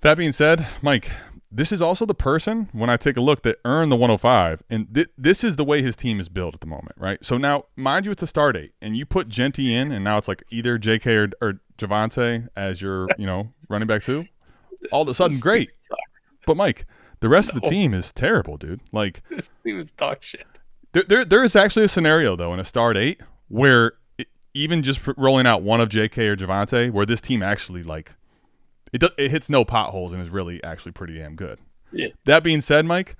That being said, Mike, this is also the person, when I take a look, that earned the 105, and this is the way his team is built at the moment, right? So now, mind you, it's a start 8, and you put Genty in, and now it's like either JK or Javante as your, running back 2. All of a sudden, great. But, Mike, the rest of the team is terrible, dude. Like, this team is dog shit. There is actually a scenario, though, in a start 8 where even just rolling out one of JK or Javante, where this team actually, like, it hits no potholes and is really actually pretty damn good. Yeah. That being said, Mike,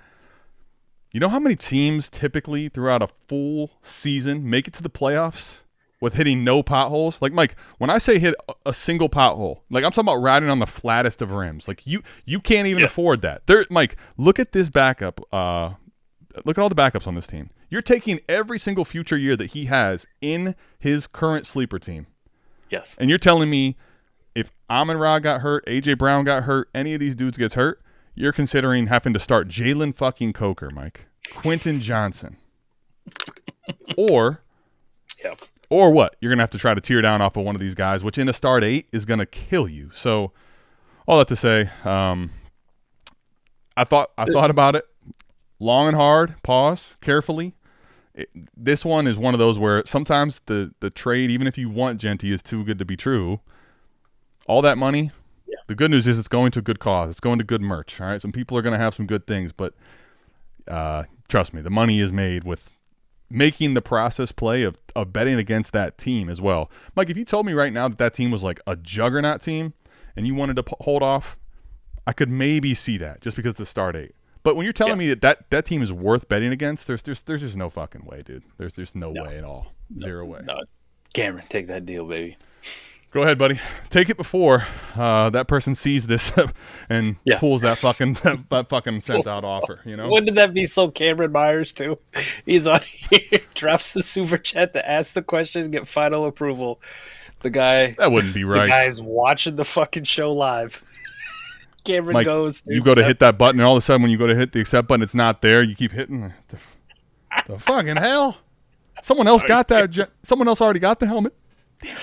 you know how many teams typically throughout a full season make it to the playoffs with hitting no potholes? Like, Mike, when I say hit a single pothole, like, I'm talking about riding on the flattest of rims. Like, you can't even afford that. Mike, look at this backup. Look at all the backups on this team. You're taking every single future year that he has in his current sleeper team. Yes. And you're telling me if Amon-Ra got hurt, A.J. Brown got hurt, any of these dudes gets hurt, you're considering having to start Jalen fucking Coker, Mike. Quentin Johnson. Or what? You're going to have to try to tear down off of one of these guys, which in a start 8 is going to kill you. So all that to say, I thought about it long and hard, pause, carefully. This one is one of those where sometimes the trade, even if you want Genty, is too good to be true. All that money, the good news is it's going to a good cause. It's going to good merch, all right? Some people are going to have some good things, but trust me, the money is made with making the process play of betting against that team as well. Mike, if you told me right now that team was like a juggernaut team and you wanted to hold off, I could maybe see that just because of the start 8. But when you're telling me that team is worth betting against, there's just no fucking way, dude. There's no way at all. Zero way. No. Cameron, take that deal, baby. Go ahead, buddy. Take it before that person sees this and pulls that fucking sent out offer. You know. Wouldn't that be so Cameron Myers too? He's on here, drops the super chat to ask the question, get final approval. The guy that wouldn't be right. The guy's watching the fucking show live. Cameron Mike, goes. You go to hit that button, and all of a sudden, when you go to hit the accept button, it's not there. You keep hitting. The fucking hell! Someone else got that. Someone else already got the helmet. Damn.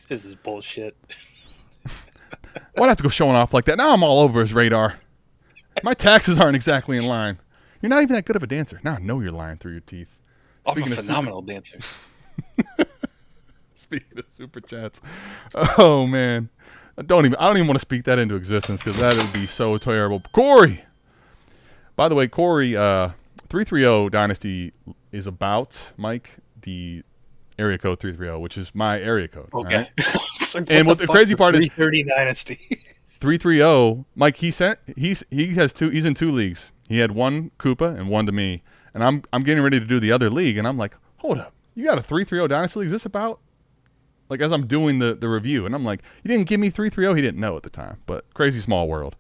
This is bullshit. Why'd I have to go showing off like that? Now I'm all over his radar. My taxes aren't exactly in line. You're not even that good of a dancer. Now I know you're lying through your teeth. I'm a phenomenal dancer. Speaking of super chats, oh man, I don't even want to speak that into existence because that would be so terrible. Corey, by the way, Corey, 330 Dynasty is about Mike the area code 330, which is my area code. Okay. Right? And what the crazy part is 330 Dynasty. 330, Mike, he's in 2 leagues. He had one Koopa and one to me. And I'm getting ready to do the other league, and I'm like, hold up, you got a 330 Dynasty league? Is this about? Like, as I'm doing the review, and I'm like, you didn't give me 330? He didn't know at the time, but crazy small world.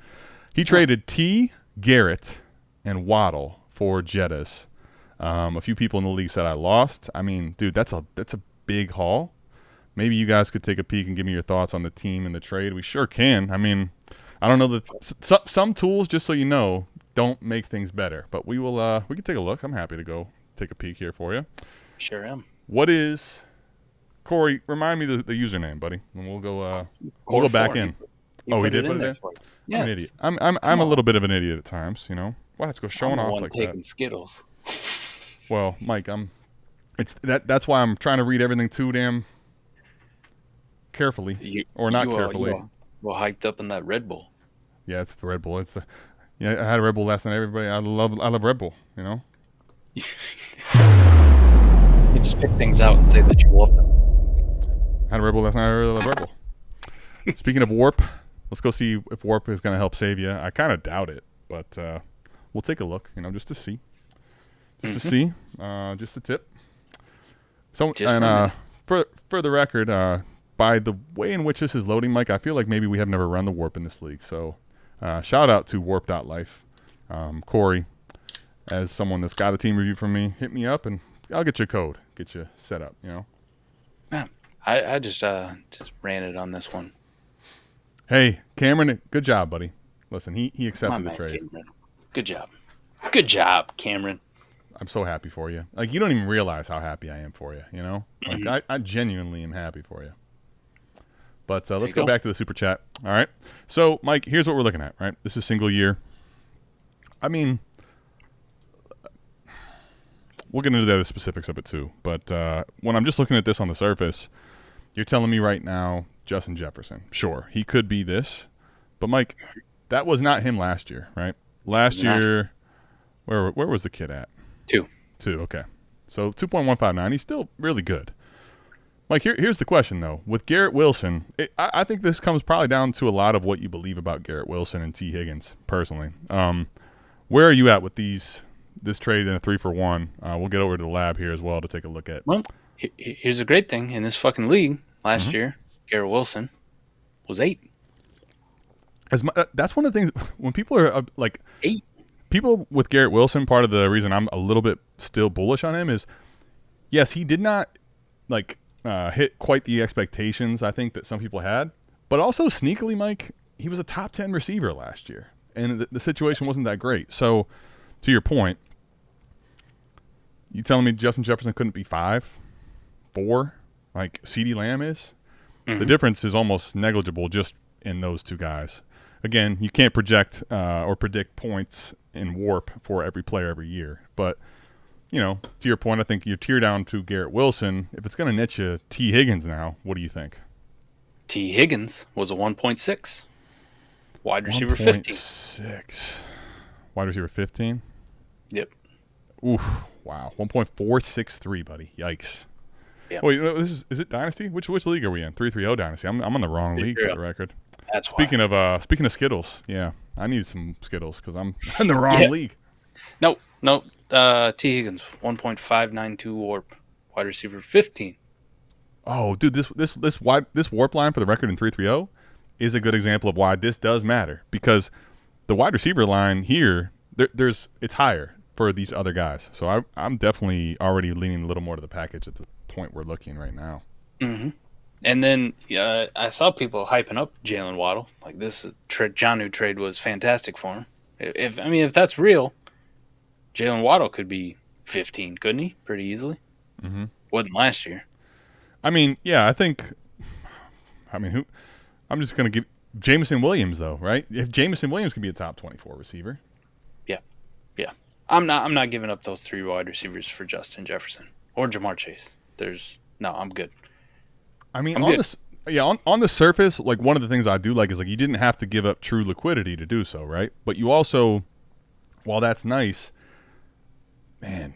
He traded T, Garrett, and Waddle for Jettas. A few people in the league said I lost. I mean, dude, that's a big haul. Maybe you guys could take a peek and give me your thoughts on the team and the trade. We sure can. I mean, I don't know that some tools, just so you know, don't make things better. But we can take a look. I'm happy to go take a peek here for you. Sure am. What is Corey? Remind me the username, buddy, and we'll go back in. We did put it in. Yeah, I'm an idiot. I'm a little bit of an idiot at times. You know, why have to go showing off like taking that? Skittles. Well, Mike, that's why I'm trying to read everything too damn carefully, or not carefully. Well, hyped up in that Red Bull. Yeah, it's the Red Bull. I had a Red Bull last night. Everybody, I love Red Bull. You know. You just pick things out and say that you love them. I had a Red Bull last night. I really love Red Bull. Speaking of Warp, let's go see if Warp is going to help save you. I kind of doubt it, but we'll take a look. You know, just to see. Just a tip. So, and for the record, by the way in which this is loading, Mike, I feel like maybe we have never run the Warp in this league. So, shout out to Warp.life. Corey, as someone that's got a team review from me, hit me up and I'll get your code, get you set up. You know. Yeah, I just ran it on this one. Hey, Cameron, good job, buddy. Listen, he accepted the trade. Cameron. Good job, Cameron. I'm so happy for you. Like, you don't even realize how happy I am for you, you know? Like, I genuinely am happy for you. But let's go back to the super chat. All right. So, Mike, here's what we're looking at, right? This is single year. I mean, we'll get into the other specifics of it too. But when I'm just looking at this on the surface, you're telling me right now, Justin Jefferson. Sure, he could be this. But, Mike, that was not him last year, right? Last year, where was the kid at? 2, okay. So 2.159, he's still really good. Mike, here's the question, though. With Garrett Wilson, I think this comes probably down to a lot of what you believe about Garrett Wilson and T. Higgins, personally. Where are you at with this trade in a 3-for-1? We'll get over to the lab here as well to take a look at. Well, here's a great thing. In this fucking league last year, Garrett Wilson was 8. That's one of the things, when people are like 8. People with Garrett Wilson, part of the reason I'm a little bit still bullish on him is, yes, he did not hit quite the expectations I think that some people had, but also sneakily, Mike, he was a top 10 receiver last year, and the situation wasn't that great. So, to your point, you telling me Justin Jefferson couldn't be 5, 4, like CeeDee Lamb is? The difference is almost negligible just in those two guys. Again, you can't project or predict points in Warp for every player every year. But, you know, to your point, I think you tier down to Garrett Wilson. If it's going to net you T. Higgins now, what do you think? T. Higgins was a 1.6. Wide receiver 15. 1.6. Wide receiver 15? Yep. Oof. Wow. 1.463, buddy. Yikes. Yep. Wait, is it Dynasty? Which league are we in? 330 Dynasty. I'm on the wrong league for the record. That's speaking of Skittles, yeah, I need some Skittles because I'm in the wrong league. No. T. Higgins 1.592 Warp, wide receiver 15. Oh, dude, this warp line for the record in 330 is a good example of why this does matter, because the wide receiver line here, it's higher for these other guys. So I'm definitely already leaning a little more to the package at the point we're looking right now. Mm-hmm. And then I saw people hyping up Jalen Waddle. Like, this Jonnu trade was fantastic for him. If that's real, Jalen Waddle could be 15, couldn't he? Pretty easily. Mm-hmm. Wasn't last year. I mean, yeah, who? I'm just going to give Jameson Williams, though, right? If Jameson Williams could be a top 24 receiver. Yeah. I'm not giving up those 3 wide receivers for Justin Jefferson or Jamar Chase. I'm good. I mean, on the surface, like, one of the things I do like is, like, you didn't have to give up true liquidity to do so, right? But you also, while that's nice, man,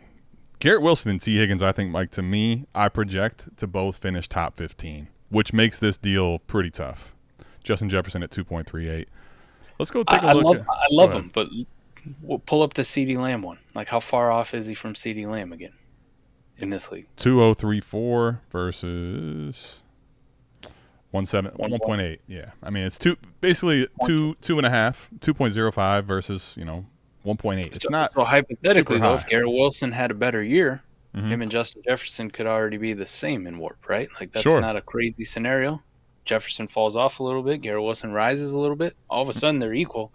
Garrett Wilson and T. Higgins, I think, Mike, to me, I project to both finish top 15, which makes this deal pretty tough. Justin Jefferson at 2.38. Let's go take a look. I love him, but we'll pull up the CeeDee Lamb one. Like, how far off is he from CeeDee Lamb again in this league? 2.034 versus 1.8. Yeah, I mean, it's basically 2.5 versus 1.8. It's not so hypothetically though. high. If Garrett Wilson had a better year, Mm-hmm. him and Justin Jefferson could already be the same in warp, right? Like, that's Sure. not a crazy scenario. Jefferson falls off a little bit. Garrett Wilson rises a little bit. All of a sudden, they're equal.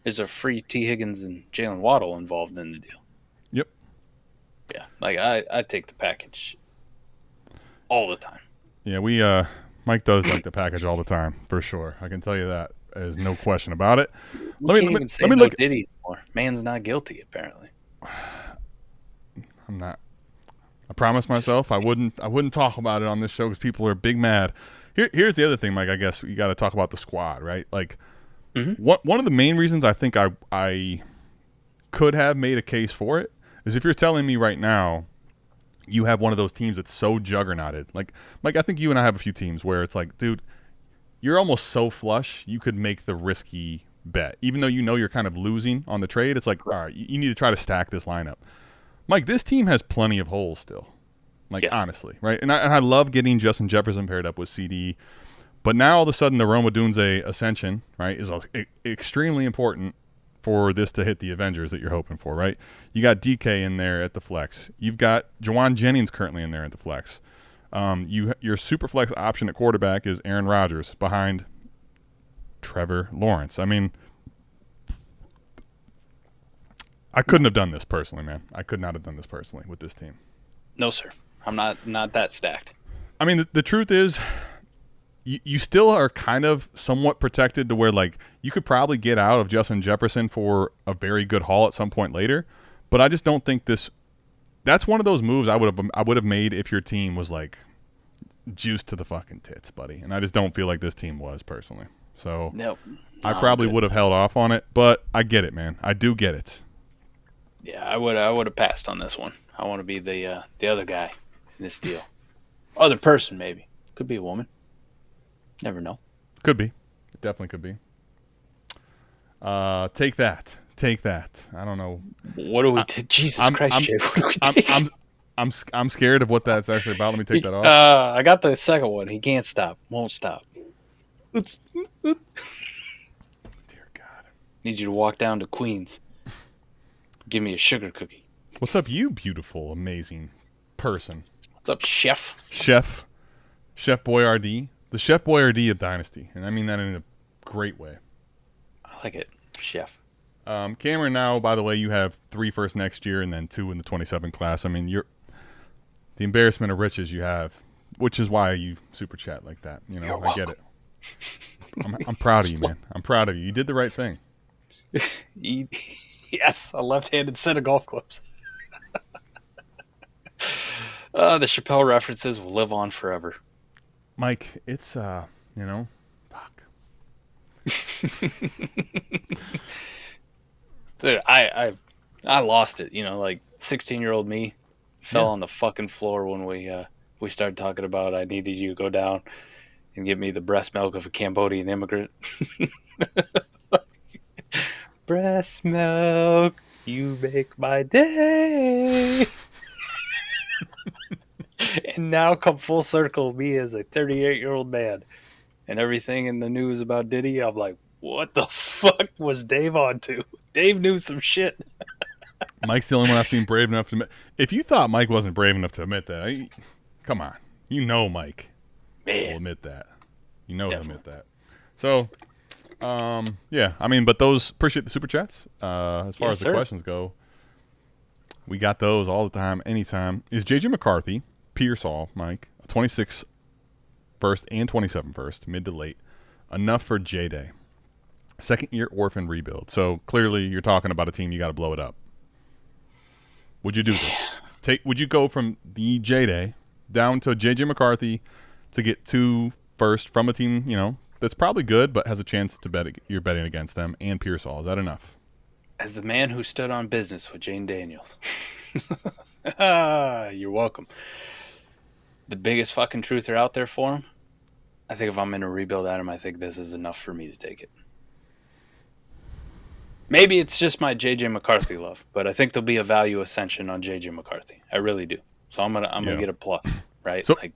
There's a free T. Higgins and Jalen Waddle involved in the deal. Yep. Yeah, like I take the package all the time. Yeah, Mike does like the package all the time, for sure. I can tell you that. There's no question about it. Let me look. Diddy anymore. Man's not guilty, apparently. I'm not. I promised myself I wouldn't talk about it on this show because people are big mad. Here's the other thing, Mike. I guess you got to talk about the squad, right? Like, one of the main reasons I think I could have made a case for it is if you're telling me right now you have one of those teams that's so juggernauted. Like, Mike, I think you and I have a few teams where it's like, dude, you're almost so flush you could make the risky bet. Even though you're kind of losing on the trade, it's like, all right, you need to try to stack this lineup. Mike, this team has plenty of holes still. Like, yes. Honestly, right? And I love getting Justin Jefferson paired up with CD. But now all of a sudden the Rome Odunze ascension, right, is extremely important for this to hit the Avengers that you're hoping for, right? You got DK in there at the flex. You've got Jawan Jennings currently in there at the flex. Your super flex option at quarterback is Aaron Rodgers behind Trevor Lawrence. I mean, I couldn't have done this personally, man. I could not have done this personally with this team. No, sir. I'm not that stacked. I mean, the truth is, you still are kind of somewhat protected to where, like, you could probably get out of Justin Jefferson for a very good haul at some point later. But I just don't think that's one of those moves I would have made if your team was, like, juiced to the fucking tits, buddy. And I just don't feel like this team was, personally. So nope. I probably would have held off on it, but I get it, man. I do get it. Yeah, I would have passed on this one. I want to be the other guy in this deal. Other person, maybe. Could be a woman. Never know. Could be. It definitely could be. Take that. I don't know. What do we do? Jesus Christ, Jay. What do we take? I'm scared of what that's actually about. Let me take that off. I got the second one. He can't stop. Won't stop. Oops. Dear God. Need you to walk down to Queens. Give me a sugar cookie. What's up, you beautiful, amazing person? What's up, Chef? Chef Boyardee. The Chef Boyardee of Dynasty. And I mean that in a great way. I like it. Chef. Cameron, now, by the way, you have 3 first next year and then 2 in the 27 class. I mean, the embarrassment of riches you have, which is why you super chat like that. You know, I get it. I'm proud of you, man. I'm proud of you. You did the right thing. Yes, a left-handed set of golf clubs. The Chappelle references will live on forever. Mike, it's, fuck. Dude, I lost it. Like 16-year-old me fell on the fucking floor when we started talking about I needed you to go down and give me the breast milk of a Cambodian immigrant. Breast milk, you make my day. And now come full circle, me as a 38-year-old man, and everything in the news about Diddy, I'm like, what the fuck was Dave on to? Dave knew some shit. Mike's the only one I've seen brave enough to admit. If you thought Mike wasn't brave enough to admit that, come on. You know Mike will admit that. You know he'll admit that. So, yeah. I mean, but those, appreciate the super chats. As far as the questions go, we got those all the time, anytime. Is J.J. McCarthy, Pearsall, Mike, 26 first and 27 first, mid to late, enough for J-Day? Second-year orphan rebuild. So, clearly, you're talking about a team you got to blow it up. Would you do this? Would you go from the J-Day down to J.J. McCarthy to get 2 first from a team, that's probably good but has a chance to bet you're betting against them, and Pearsall? Is that enough? As the man who stood on business with Jane Daniels. You're welcome. The biggest fucking truther out there for him, I think if I'm in a rebuild, Adam, I think this is enough for me to take it. Maybe it's just my J.J. McCarthy love, but I think there'll be a value ascension on J.J. McCarthy. I really do. So I'm gonna get a plus, right? So, like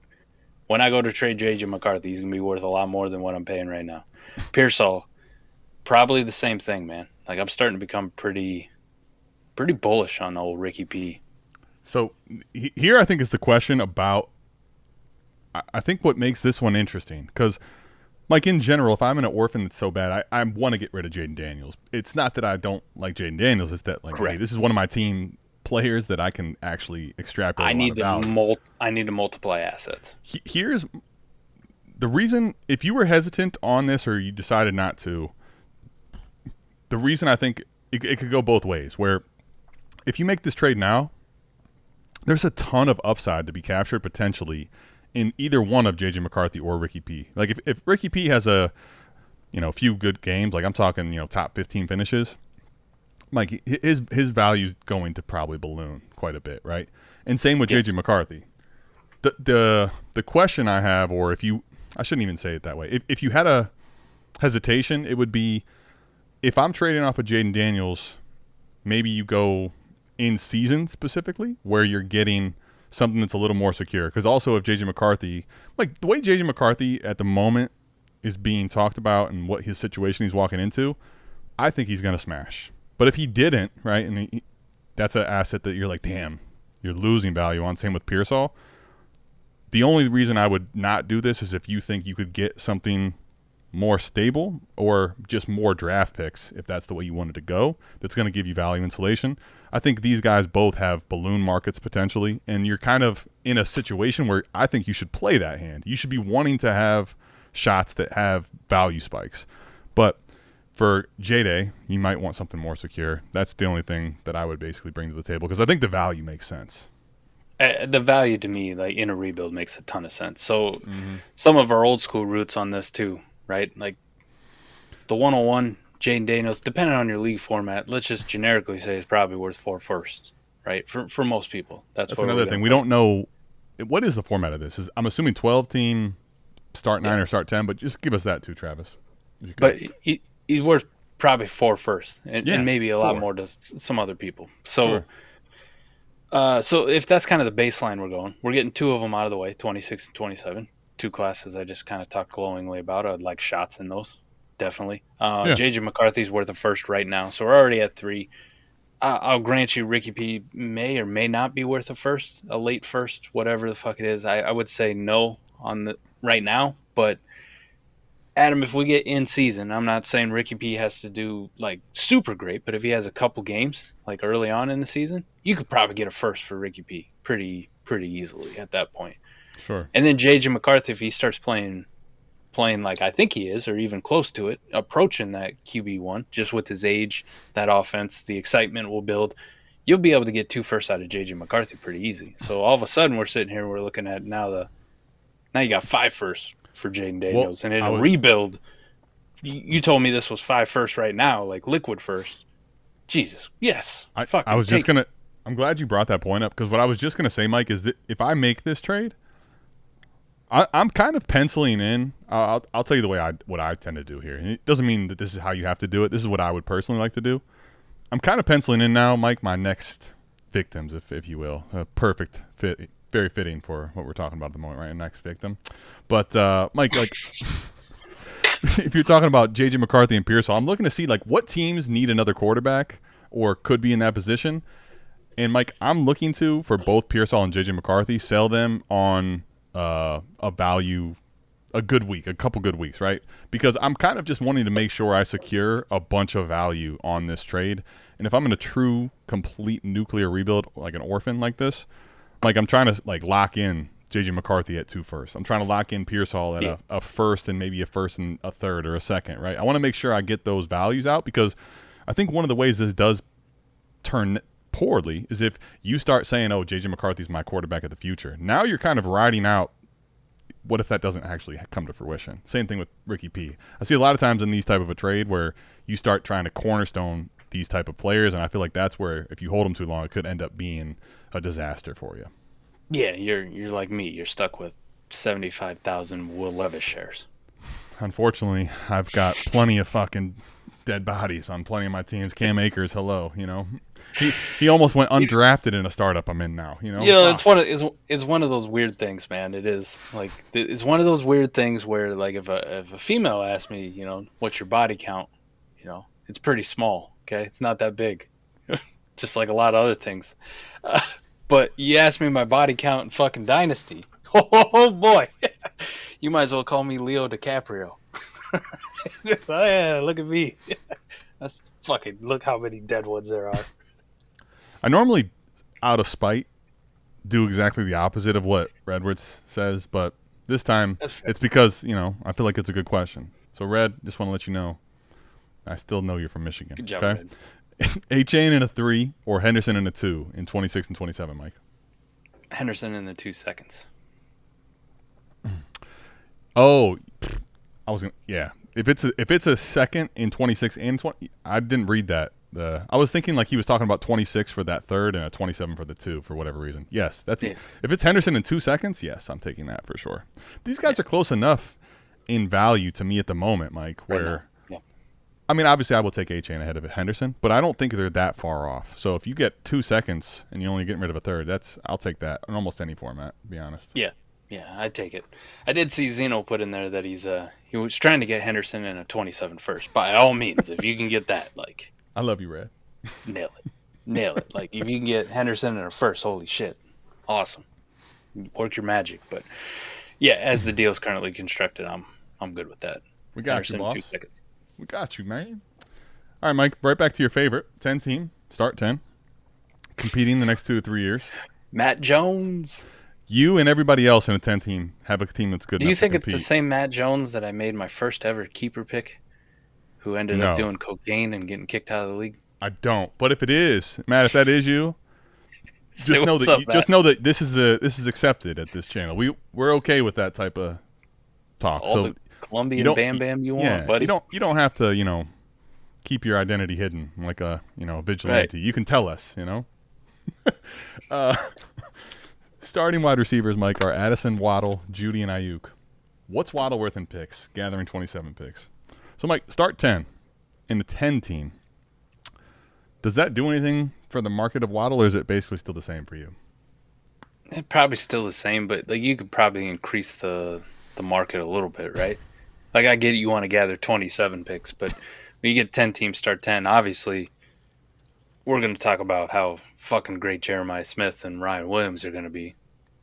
when I go to trade J.J. McCarthy, he's gonna be worth a lot more than what I'm paying right now. Pearsall, probably the same thing, man. Like I'm starting to become pretty bullish on old Ricky P. So here I think is the question about. I think what makes this one interesting because. Like, in general, if I'm in an orphan that's so bad, I want to get rid of Jaden Daniels. It's not that I don't like Jaden Daniels. It's that, like, hey, this is one of my team players that I can actually extrapolate a lot of value. I need to multiply assets. Here's the reason. If you were hesitant on this or you decided not to, the reason I think it could go both ways, where if you make this trade now, there's a ton of upside to be captured potentially in either one of J.J. McCarthy or Ricky P. Like if Ricky P has a few good games, like I'm talking top 15 finishes, like his value's going to probably balloon quite a bit, right? And same with J.J. McCarthy. The question I have, or I shouldn't even say it that way. If you had a hesitation, it would be if I'm trading off of Jaden Daniels, maybe you go in season specifically where you're getting something that's a little more secure. Because also if J.J. McCarthy, like the way J.J. McCarthy at the moment is being talked about and what his situation he's walking into, I think he's going to smash. But if he didn't, right, and that's an asset that you're like, damn, you're losing value on. Same with Pearsall. The only reason I would not do this is if you think you could get something more stable or just more draft picks, if that's the way you wanted to go, that's going to give you value insulation. I think these guys both have balloon markets potentially, and you're kind of in a situation where I think you should play that hand. You should be wanting to have shots that have value spikes. But for J-Day, you might want something more secure. That's the only thing that I would basically bring to the table because I think the value makes sense. The value to me, like in a rebuild, makes a ton of sense. So some of our old school roots on this too, right? Like the 101, Jaden Daniels, depending on your league format, let's just generically say it's probably worth 4 firsts, right? For most people. That's another thing. We don't know what is the format of this. I'm assuming 12-team, start 9 or start 10, but just give us that too, Travis. But he's worth probably 4 firsts and maybe a lot more to some other people. So, so if that's kind of the baseline we're getting 2 of them out of the way, 26 and 27. 2 classes I just kind of talked glowingly about. I'd like shots in those. Definitely. J.J. McCarthy's worth a first right now, so we're already at 3. I'll grant you Ricky P may or may not be worth a first, a late first, whatever the fuck it is. I would say no on the right now, but Adam, if we get in season, I'm not saying Ricky P has to do like super great, but if he has a couple games like early on in the season, you could probably get a first for Ricky P pretty easily at that point. Sure. And then J.J. McCarthy, if he starts playing like I think he is, or even close to it, approaching that QB1, just with his age, that offense, the excitement will build. You'll be able to get 2 firsts out of J.J. McCarthy pretty easy. So all of a sudden, we're sitting here, we're looking at now you got 5 firsts for Jaden Daniels. And in a rebuild, you told me this was 5 firsts right now, like liquid first. Jesus, yes. I'm glad you brought that point up because what I was just going to say, Mike, is that if I make this trade, I'm kind of penciling in. I'll tell you what I tend to do here. And it doesn't mean that this is how you have to do it. This is what I would personally like to do. I'm kind of penciling in now, Mike, my next victims, if you will, a perfect fit very fitting for what we're talking about at the moment, right? Next victim. But Mike, like, if you're talking about JJ McCarthy and Pearsall, I'm looking to see like what teams need another quarterback or could be in that position. And Mike, I'm looking to, for both Pearsall and JJ McCarthy, sell them on a value, a couple good weeks, right? Because I'm kind of just wanting to make sure I secure a bunch of value on this trade. And if I'm in a true, complete nuclear rebuild, like an orphan like this, like I'm trying to like lock in JJ McCarthy at 2 firsts. I'm trying to lock in Pearsall at a first and maybe a first and a third or a second, right? I want to make sure I get those values out, because I think one of the ways this does turn poorly is if you start saying, oh, JJ McCarthy's my quarterback of the future. Now you're kind of riding out, what if that doesn't actually come to fruition? Same thing with Ricky P. I see a lot of times in these type of a trade where you start trying to cornerstone these type of players, and I feel like that's where if you hold them too long, it could end up being a disaster for you. Yeah, you're like me. You're stuck with 75,000 Will Levis shares. Unfortunately, I've got plenty of fucking dead bodies on plenty of my teams. Cam Akers, hello, he almost went undrafted in a startup I'm in now. It's one of those weird things, man. It is like it's one of those weird things where like if a female asks me, what's your body count, it's pretty small. Okay, it's not that big, just like a lot of other things. But you ask me my body count in fucking Dynasty. Oh boy, you might as well call me Leo DiCaprio. Oh, yeah, look at me. That's fucking, look how many dead ones there are. I normally, out of spite, do exactly the opposite of what Redwoods says, but this time it's because, I feel like it's a good question. So, Red, just want to let you know, I still know you're from Michigan. Good job, okay? A-Chain in a 3 or Henderson in a 2 in 26 and 27, Mike? Henderson in the 2 seconds. Oh, yeah. If it's a second in 26 and 20, I didn't read that. I was thinking like he was talking about 26 for that third and a 27 for the 2 for whatever reason. Yes, that's it. If it's Henderson in 2 seconds, yes, I'm taking that for sure. These guys are close enough in value to me at the moment, Mike, where I mean, obviously I will take A-Chain ahead of Henderson, but I don't think they're that far off. So if you get 2 seconds and you're only getting rid of a third, I'll take that in almost any format, to be honest. Yeah, I'd take it. I did see Zeno put in there that he was trying to get Henderson in a 27 first. By all means, if you can get that, like, I love you, Red. Nail it. Like, if you can get Henderson in a first, holy shit, awesome. Work your magic. But yeah, as the deal's currently constructed, I'm good with that. We got Henderson you, boss. 2 seconds. We got you, man. All right, Mike, right back to your favorite 10 team, start 10, competing the next 2 to 3 years. Matt Jones. You and everybody else in a 10 team have a team that's good. Do you think it's the same Matt Jones that I made my first ever keeper pick, who ended up doing cocaine and getting kicked out of the league? I don't. But if it is, Matt, if that is you, just know that this is accepted at this channel. We're okay with that type of talk. All the Colombian Bam Bam you want, buddy. You don't have to, keep your identity hidden like a, vigilante. Right. You can tell us, Starting wide receivers, Mike, are Addison, Waddle, Judy, and Ayuk. What's Waddle worth in picks? Gathering 27 picks. So, Mike, start 10 in the 10 team. Does that do anything for the market of Waddle, or is it basically still the same for you? It's probably still the same, but like you could probably increase the market a little bit, right? Like I get it, you want to gather 27 picks, but when you get 10 teams, start 10, obviously we're going to talk about how fucking great Jeremiah Smith and Ryan Williams are going to be,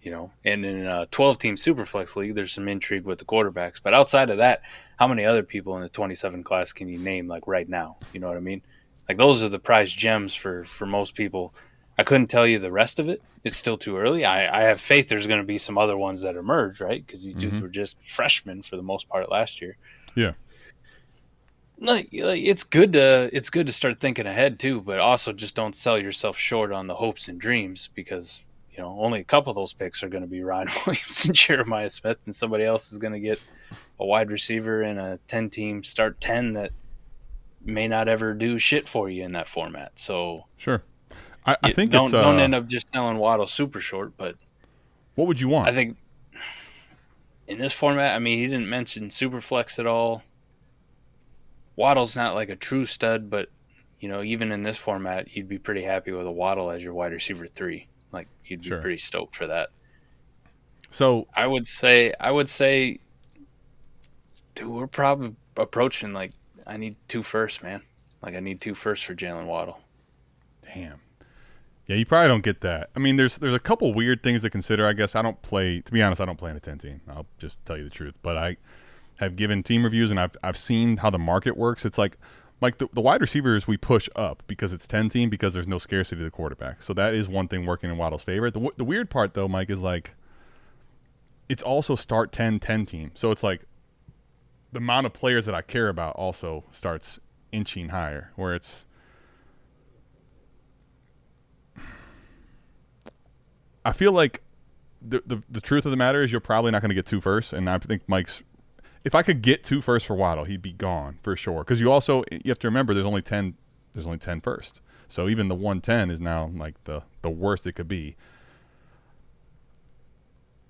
And in a 12-team Superflex league, there's some intrigue with the quarterbacks. But outside of that, how many other people in the 27 class can you name like right now? You know what I mean? Like those are the prize gems for most people. I couldn't tell you the rest of it. It's still too early. I have faith there's going to be some other ones that emerge, right? Because these dudes were just freshmen for the most part last year. Yeah. Like it's good to start thinking ahead too, but also just don't sell yourself short on the hopes and dreams because only a couple of those picks are going to be Ryan Williams and Jeremiah Smith, and somebody else is going to get a wide receiver in a 10-team start 10 that may not ever do shit for you in that format. So sure, I think don't end up just selling Waddle super short. But what would you want? I think in this format, I mean, he didn't mention Superflex at all. Waddle's not like a true stud, but even in this format, you'd be pretty happy with a Waddle as your wide receiver 3. Like you'd be pretty stoked for that. So I would say, dude, we're probably approaching like I need 2 firsts, man. Like I need 2 firsts for Jalen Waddle. damn. Yeah, you probably don't get that. I mean, there's a couple weird things to consider. I guess I don't play. To be honest, I don't play in a 10 team. I'll just tell you the truth. But I have given team reviews, and I've seen how the market works. It's like the wide receivers we push up because it's 10 team because there's no scarcity to the quarterback. So that is one thing working in Waddle's favor. The weird part though, Mike, is like it's also start 10 team. So it's like the amount of players that I care about also starts inching higher, where it's. I feel like the truth of the matter is you're probably not going to get 2 firsts, and I think Mike's. If I could get 2 firsts for Waddle, he'd be gone for sure. Because you have to remember there's only 10 firsts, so even the 110 is now like the worst it could be.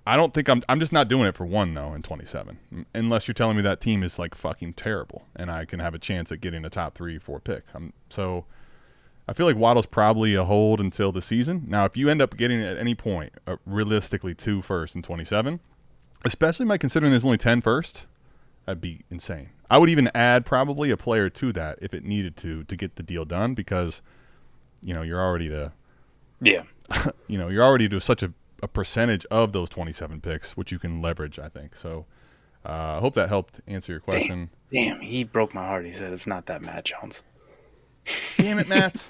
I don't think I'm just not doing it for 1 though in 27, unless you're telling me that team is like fucking terrible and I can have a chance at getting a top 3-4 pick. So. I feel like Waddle's probably a hold until the season. Now, if you end up getting at any point, realistically 2 firsts in 27, especially by considering there's only 10 firsts, that'd be insane. I would even add probably a player to that if it needed to get the deal done because, you're already you're already to such a percentage of those 27 picks, which you can leverage, I think. So I hope that helped answer your question. Damn, he broke my heart. He said it's not that Matt Jones. Damn it, Matt.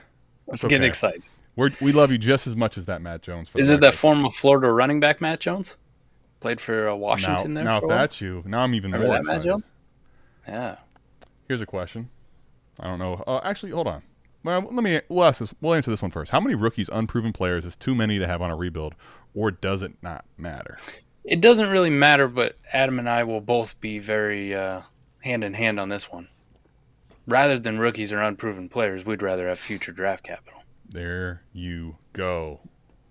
I was getting excited. We love you just as much as that Matt Jones. Is it that former Florida running back Matt Jones? Played for Washington there. Now, if that's you, now I'm even more excited. Matt Jones? Yeah. Here's a question. I don't know. Actually, hold on. Well, we'll answer this one first. How many rookies, unproven players, is too many to have on a rebuild, or does it not matter? It doesn't really matter, but Adam and I will both be very hand in hand on this one. Rather than rookies or unproven players, we'd rather have future draft capital. There you go.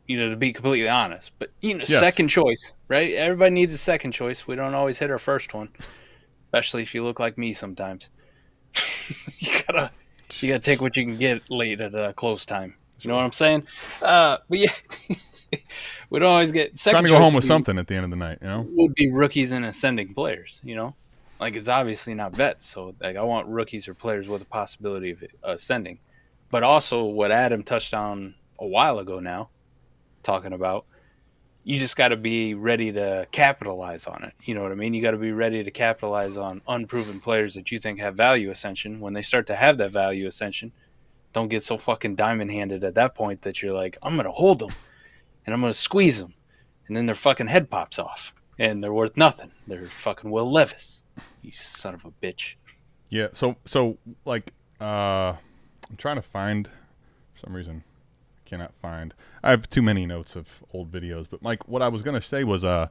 To be completely honest. But, Yes. Second choice, right? Everybody needs a second choice. We don't always hit our first one, especially if you look like me sometimes. you gotta take what you can get late at a close time. You know what I'm saying? But yeah, we don't always get second choice. Trying to go home with something at the end of the night, Would be rookies and ascending players, Like, it's obviously not vets, so like I want rookies or players with a possibility of ascending. But also what Adam touched on a while ago now, talking about, you just got to be ready to capitalize on it. You know what I mean? You got to be ready to capitalize on unproven players that you think have value ascension. When they start to have that value ascension, don't get so fucking diamond-handed at that point that you're like, I'm going to hold them, and I'm going to squeeze them, and then their fucking head pops off, and they're worth nothing. They're fucking Will Levis. You son of a bitch. Yeah, so like I'm trying to find for some reason I cannot find. I have too many notes of old videos, but Mike, what I was going to say was I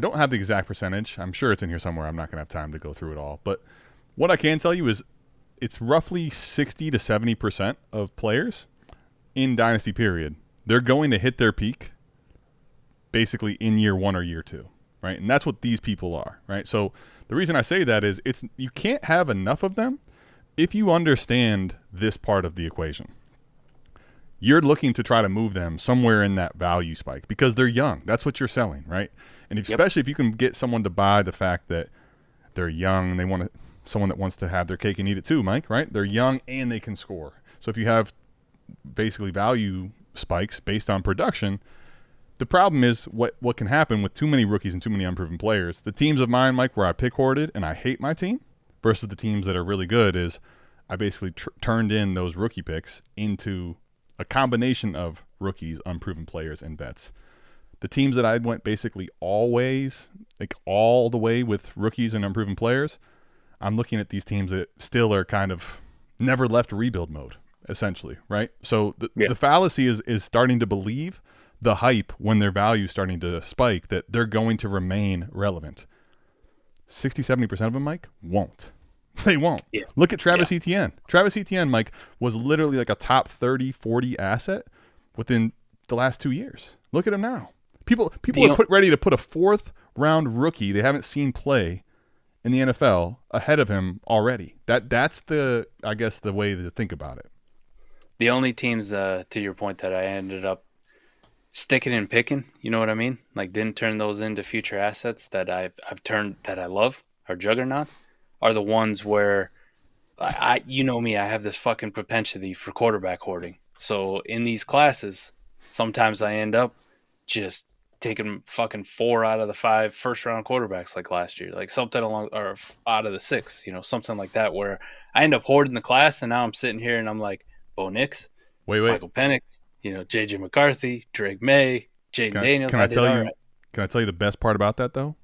don't have the exact percentage. I'm sure it's in here somewhere. I'm not going to have time to go through it all, but what I can tell you is it's roughly 60 to 70% of players in dynasty period. They're going to hit their peak basically in year 1 or year 2, right? And that's what these people are, right? So the reason I say that is you can't have enough of them if you understand this part of the equation. You're looking to try to move them somewhere in that value spike because they're young. That's what you're selling, right? And especially if you can get someone to buy the fact that they're young and they want someone that wants to have their cake and eat it too, Mike, right? They're young and they can score. So if you have basically value spikes based on production, the problem is what can happen with too many rookies and too many unproven players. The teams of mine, Mike, where I pick hoarded and I hate my team versus the teams that are really good is I basically turned in those rookie picks into a combination of rookies, unproven players, and vets. The teams that I went basically always, like all the way with rookies and unproven players, I'm looking at these teams that still are kind of never left rebuild mode, essentially, right? So the fallacy is starting to believe the hype when their value is starting to spike that they're going to remain relevant. 60, 70% of them, Mike, won't. They won't. Yeah. Look at Travis Etienne. Travis Etienne, Mike, was literally like a top 30, 40 asset within the last 2 years. Look at him now. People are ready to put a 4th round rookie they haven't seen play in the NFL ahead of him already. That's the way to think about it. The only teams, to your point, that I ended up sticking and picking, you know what I mean? Like didn't turn those into future assets that I've turned that I love, or juggernauts, are the ones where I you know me, I have this fucking propensity for quarterback hoarding. So in these classes, sometimes I end up just taking fucking 4 out of the 5 first round quarterbacks like last year, like something along, or out of the 6, something like that, where I end up hoarding the class, and now I'm sitting here and I'm like, Bo Nix, Wait. Michael Penix, JJ McCarthy, Drake May, Jaden Daniels. Can I tell you the best part about that though?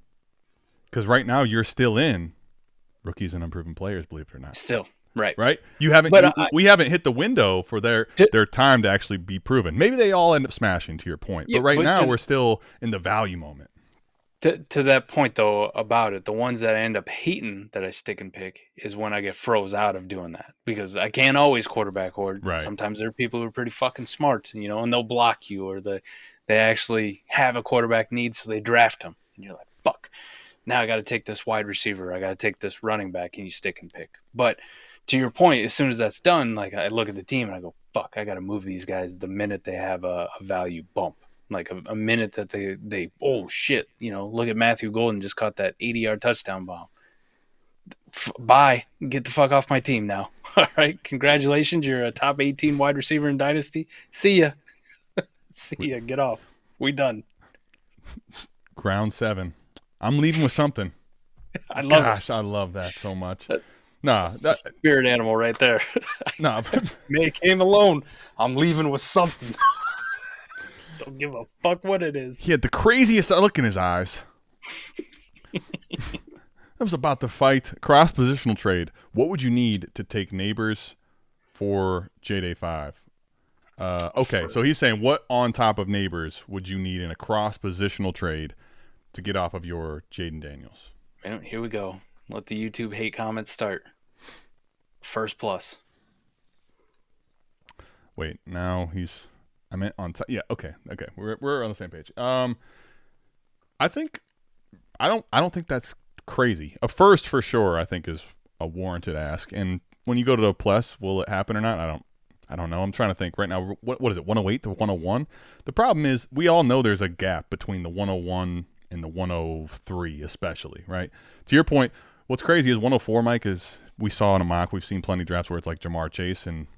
Because right now you're still in rookies and unproven players, believe it or not. Still, right? You haven't. We haven't hit the window for their time to actually be proven. Maybe they all end up smashing, to your point, but right now we're still in the value moment. To that point though about it, the ones that I end up hating that I stick and pick is when I get froze out of doing that, because I can't always quarterback hoard. Right. Sometimes there are people who are pretty fucking smart, and they'll block you, or they actually have a quarterback need, so they draft them, and you're like, fuck. Now I got to take this wide receiver. I got to take this running back, and you stick and pick. But to your point, as soon as that's done, like I look at the team and I go, fuck, I got to move these guys the minute they have a value bump. Like a minute that they oh shit, look at Matthew Golden just caught that 80-yard touchdown bomb. Bye. Get the fuck off my team now. All right. Congratulations. You're a top 18 wide receiver in Dynasty. See ya. See ya. Get off. We done. Ground 7. I'm leaving with something. I love it. I love that so much. That's a spirit animal right there. No. May came alone. I'm leaving with something. Don't give a fuck what it is. He had the craziest look in his eyes. That was about to fight. Cross-positional trade. What would you need to take Neighbors for J-Day 5? Okay, so he's saying what on top of Neighbors would you need in a cross-positional trade to get off of your Jaden Daniels? Man, here we go. Let the YouTube hate comments start. First plus. Wait, now he's... I meant on top. Yeah, okay. We're on the same page. I don't think that's crazy. A first for sure, I think, is a warranted ask. And when you go to a plus, will it happen or not? I don't know. I'm trying to think right now. What is it? 108 to 101. The problem is we all know there's a gap between the 101 and the 103, especially, right? To your point, what's crazy is 104, Mike, is we saw in a mock. We've seen plenty of drafts where it's like Jamar Chase, and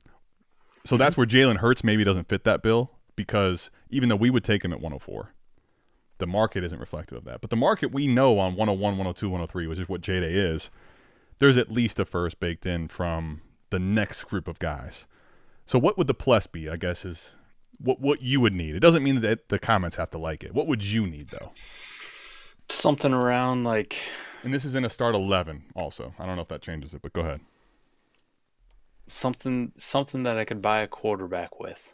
so that's where Jalen Hurts maybe doesn't fit that bill, because even though we would take him at 104, the market isn't reflective of that. But the market we know on 101, 102, 103, which is what J-Day is, there's at least a first baked in from the next group of guys. So what would the plus be, I guess, is what you would need. It doesn't mean that the comments have to like it. What would you need, though? Something around like... And this is in a start 11 also. I don't know if that changes it, but go ahead. Something that I could buy a quarterback with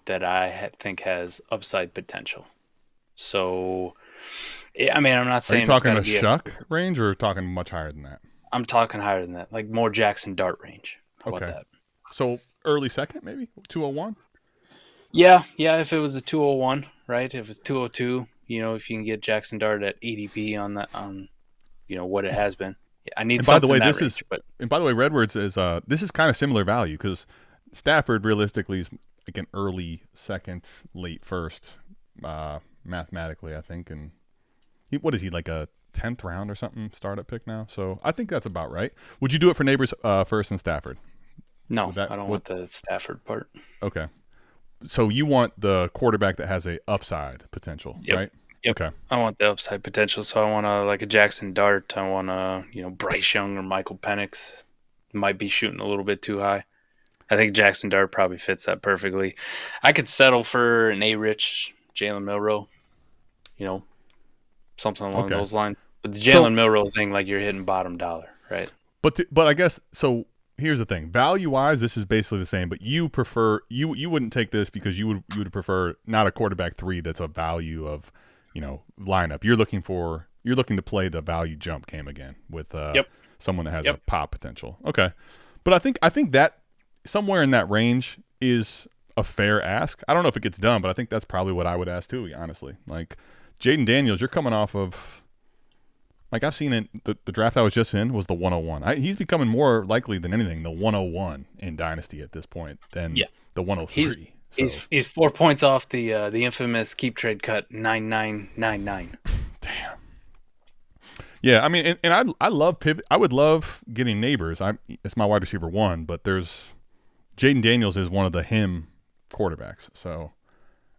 that I think has upside potential. So, I mean, I'm not saying... Are you talking a Shuck range or talking much higher than that? I'm talking higher than that, like more Jackson Dart range. How about that? So early second, maybe 201. Yeah. If it was a 201, right? If it's 202, if you can get Jackson Dart at ADP on that, what it has been. I need. And by the way, and by the way, Redwoods is this is kind of similar value, because Stafford realistically is like an early second, late first, mathematically, I think, and what is he, like a 10th round or something startup pick now? So I think that's about right. Would you do it for Neighbors first and Stafford? No, I don't want the Stafford part. Okay. So you want the quarterback that has a upside potential, right? Yep. Okay. I want the upside potential, so I want a Jackson Dart. I want a Bryce Young or Michael Penix. Might be shooting a little bit too high. I think Jackson Dart probably fits that perfectly. I could settle for an A-Rich, Jalen Milroe, something along those lines. But the Jalen Milroe thing, like you're hitting bottom dollar, right? But I guess so. Here's the thing: value-wise, this is basically the same. But you prefer you wouldn't take this because you would prefer not a quarterback 3 that's a value of lineup. You're looking to play the value jump game again with someone that has a pop potential. Okay, but I think that somewhere in that range is a fair ask. I don't know if it gets done, but I think that's probably what I would ask too, honestly. Like Jaden Daniels, you're coming off of, like, I've seen it. The draft I was just in was the 101. He's becoming more likely than anything the 101 in Dynasty at this point than the 103. So, He's 4 points off the infamous keep trade cut 9999. damn. Yeah, I mean, and I love pivot. I would love getting Neighbors. It's my wide receiver 1, but there's Jaden Daniels is one of the him quarterbacks. So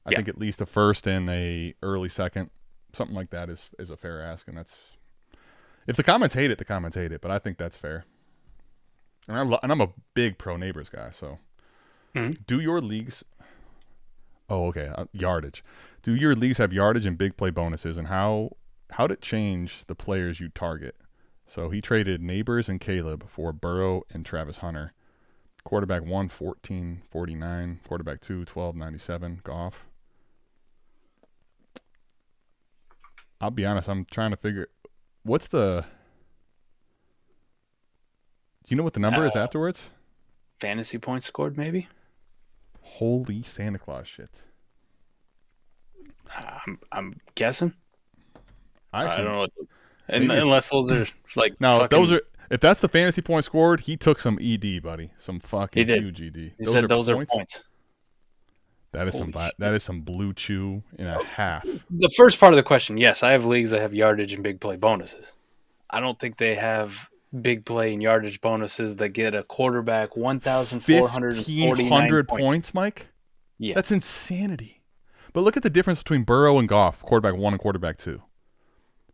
I think at least a first and a early second, something like that is a fair ask, and that's if the comments hate it, the comments hate it, but I think that's fair. And I'm a big pro Neighbors guy. So do your leagues? Oh, okay, yardage. Do your leagues have yardage and big play bonuses, and how'd it change the players you target? So he traded Neighbors and Caleb for Burrow and Travis Hunter. Quarterback 1, 14.49. Quarterback 2, 12.97. Goff. I'll be honest, I'm trying to figure what's the. Do you know what the number is afterwards? Fantasy points scored, maybe. Holy Santa Claus shit! I'm guessing. I don't know. Unless those are like no, fucking, those are. If that's the fantasy point scored, he took some ED, buddy. Some fucking huge ED. He said those are points. That is that is some blue chew and a half. The first part of the question, yes, I have leagues that have yardage and big play bonuses. I don't think they have big play and yardage bonuses that get a quarterback 1,449 points, Mike. Yeah, that's insanity. But look at the difference between Burrow and Goff, quarterback 1 and quarterback 2.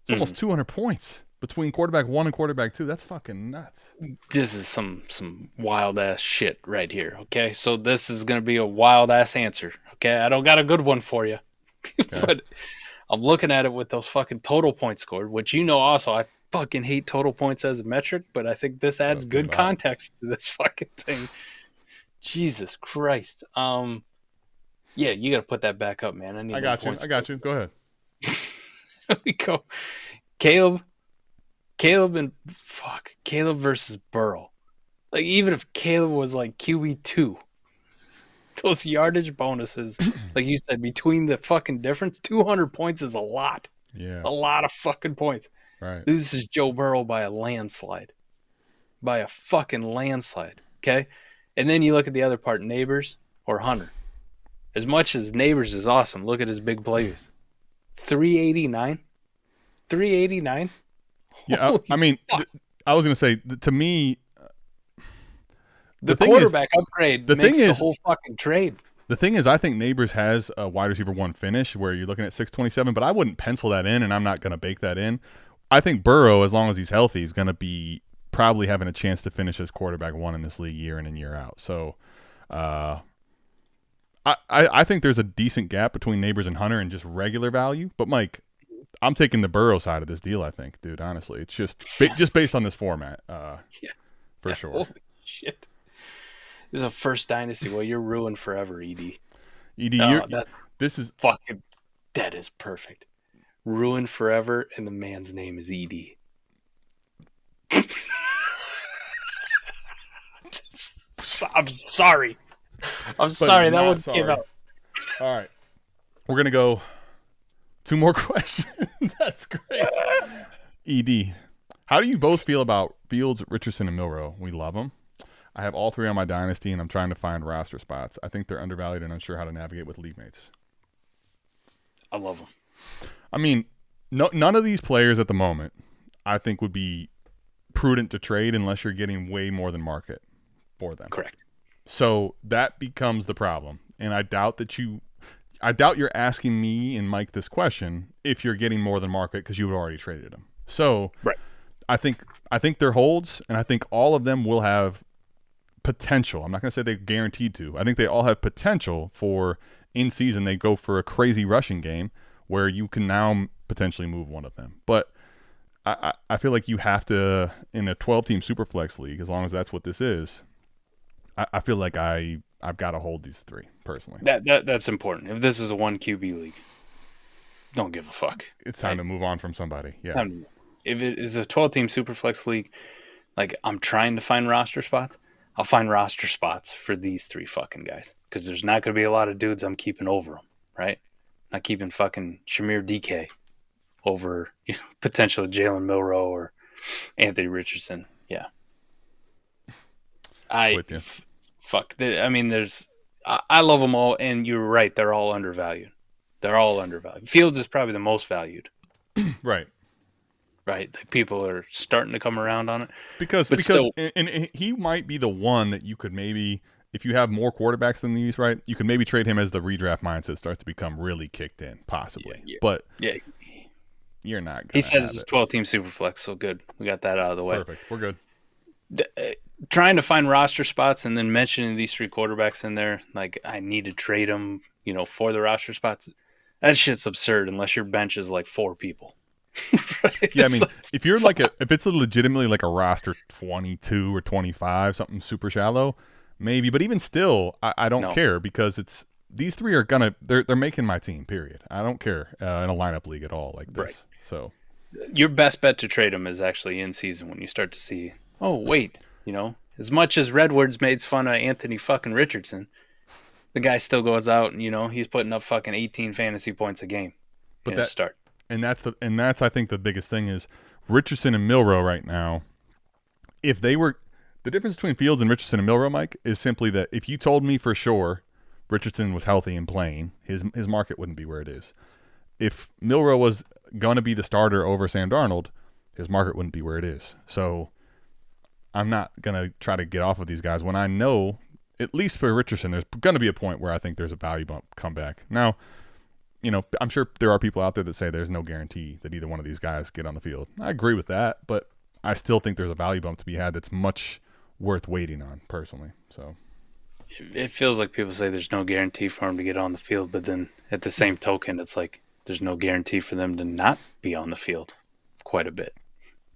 It's almost 200 points between quarterback 1 and quarterback 2. That's fucking nuts. This is some wild ass shit right here. Okay, so this is gonna be a wild ass answer. Okay, I don't got a good one for you, but I'm looking at it with those fucking total points scored, which also I fucking hate total points as a metric, but I think this adds good context to this fucking thing. Jesus Christ. Yeah, you got to put that back up, man. I got you. Go ahead. There we go. Caleb versus Burrow. Like, even if Caleb was like QB2, those yardage bonuses, like you said, between the fucking difference, 200 points is a lot. Yeah. A lot of fucking points. Right. This is Joe Burrow by a landslide. By a fucking landslide. Okay? And then you look at the other part, Neighbors or Hunter. As much as Neighbors is awesome, look at his big plays. 389? 389? Yeah, I mean, I was going to say, to me, the quarterback upgrade makes the whole fucking trade. The thing is, I think Neighbors has a wide receiver 1 finish where you're looking at 627, but I wouldn't pencil that in, and I'm not going to bake that in. I think Burrow, as long as he's healthy, is going to be probably having a chance to finish as quarterback 1 in this league year in and year out. So I think there's a decent gap between Neighbors and Hunter and just regular value. But, Mike, I'm taking the Burrow side of this deal, I think, dude, honestly. It's just based on this format, for sure. Holy shit. This is a first dynasty. Well, you're ruined forever, ED. This is fucking. That is perfect. Ruined forever, and the man's name is ED. I'm sorry. That one came out. All right, we're gonna go 2 more questions. That's great. ED, how do you both feel about Fields, Richardson, and Milroe? We love them. I have all 3 on my dynasty, and I'm trying to find roster spots. I think they're undervalued and unsure how to navigate with league mates. I love them. I mean, none of these players at the moment I think would be prudent to trade unless you're getting way more than market for them. Correct. So that becomes the problem. And I doubt you're asking me and Mike this question if you're getting more than market because you've already traded them. So right. I think they're holds, and I think all of them will have potential. I'm not going to say they're guaranteed to. I think they all have potential for in season they go for a crazy rushing game where you can now potentially move one of them. But I feel like you have to, in a 12-team Superflex league, as long as that's what this is, I feel like I've got to hold these 3 personally. That's important. If this is a 1 QB league, don't give a fuck. It's time to move on from somebody. Yeah. If it is a 12-team Superflex league, like I'm trying to find roster spots, I'll find roster spots for these 3 fucking guys because there's not going to be a lot of dudes I'm keeping over them, right? Not keeping fucking Shamir DK over potentially Jalen Milroe or Anthony Richardson. Yeah. With you. Fuck. I mean, I love them all, and you're right. They're all undervalued. Fields is probably the most valued. Right. Right. Like people are starting to come around on it. Because still, and he might be the one that you could maybe, if you have more quarterbacks than these, right, you could maybe trade him as the redraft mindset starts to become really kicked in, possibly. Yeah. But yeah, you're not going to. he said it's a 12-team superflex, so good. We got that out of the way. Perfect. We're good. Trying to find roster spots and then mentioning these 3 quarterbacks in there, like I need to trade them, for the roster spots. That shit's absurd unless your bench is like 4 people. Right? Yeah, I mean, if you're if it's legitimately like a roster 22 or 25, something super shallow, maybe. But even still, I don't care because these 3 are they're making my team. Period. I don't care in a lineup league at all like this. Right. So your best bet to trade them is actually in season when you start to see. Oh wait, as much as Redwoods made fun of Anthony fucking Richardson, the guy still goes out and he's putting up fucking 18 fantasy points a game. But start. And that's I think the biggest thing is Richardson and Milroe right now. If they were the difference between Fields and Richardson and Milroe, Mike, is simply that if you told me for sure Richardson was healthy and playing, his market wouldn't be where it is. If Milroe was going to be the starter over Sam Darnold, his market wouldn't be where it is. So I'm not going to try to get off of these guys when I know, at least for Richardson, there's going to be a point where I think there's a value bump comeback. Now, I'm sure there are people out there that say there's no guarantee that either one of these guys get on the field. I agree with that, but I still think there's a value bump to be had that's much worth waiting on, personally. So it feels like people say there's no guarantee for them to get on the field, but then at the same token, it's like there's no guarantee for them to not be on the field quite a bit.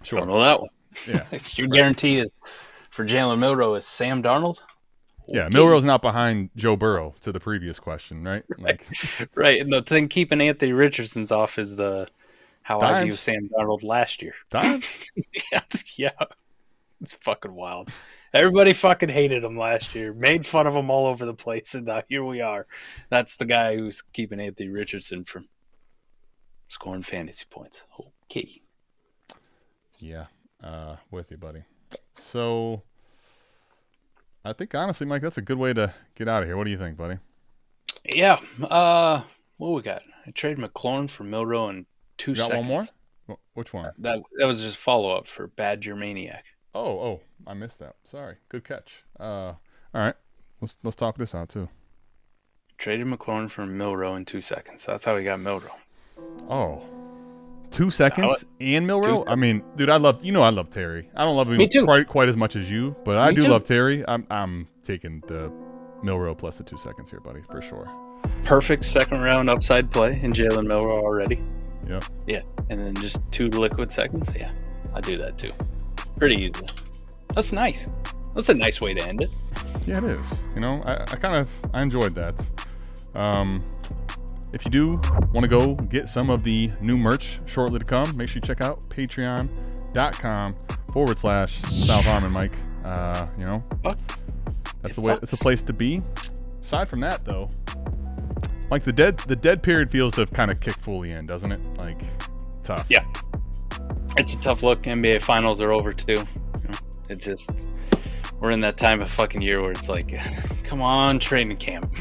Sure. I don't know that one. Yeah. Your guarantee is for Jalen Milroe is Sam Darnold? Yeah, Milroe's not behind Joe Burrow to the previous question, right? Right. And the thing keeping Anthony Richardson's off is how I view Dimes. Sam Darnold last year. Dimes? Yeah. It's fucking wild. Everybody fucking hated him last year, made fun of him all over the place, and now here we are. That's the guy who's keeping Anthony Richardson from scoring fantasy points. Okay. Yeah, with you, buddy. So I think, honestly, Mike, that's a good way to get out of here. What do you think, buddy? Yeah. What we got? I traded McLaurin for Milroe in 2 seconds. Got one more? Which one? That was just follow-up for Badger Maniac. Oh, I missed that. Sorry. Good catch. All right. Let's talk this out, too. Traded McLaurin for Milroe in 2 seconds. That's how we got Milroe. Oh. 2 seconds and Milroe? I mean, dude, I love Terry. I don't love Me too. him quite as much as you, but I do too. love Terry. I'm taking the Milroe plus the 2 seconds here, buddy, for sure. Perfect second-round upside play in Jalen Milroe already. Yep. Yeah, and then just 2 liquid seconds. Yeah, I do that too. Pretty easy. That's nice. That's a nice way to end it. Yeah, it is. I enjoyed that. If you do want to go get some of the new merch shortly to come, make sure you check out patreon.com/South Harmon, Mike. That's the way. It's a place to be. Aside from that, though, Mike, the dead period feels to have kind of kicked fully in, doesn't it? Like, tough. Yeah. It's a tough look. NBA finals are over too. It's just we're in that time of fucking year where it's like, come on, training camp.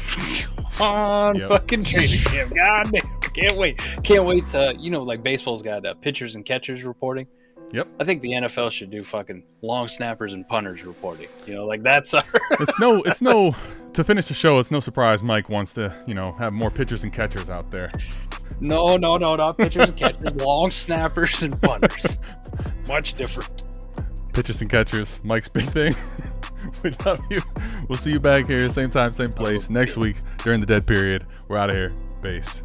Come on, fucking training camp. God damn, can't wait. Can't wait to, like baseball's got pitchers and catchers reporting. Yep. I think the NFL should do fucking long snappers and punters reporting. Like that's our. To finish the show, it's no surprise Mike wants to, have more pitchers and catchers out there. No, not pitchers and catchers, long snappers and punters. Much different. Pitchers and catchers, Mike's big thing. We love you. We'll see you back here, same time, same place, next week during the dead period. We're out of here. Peace.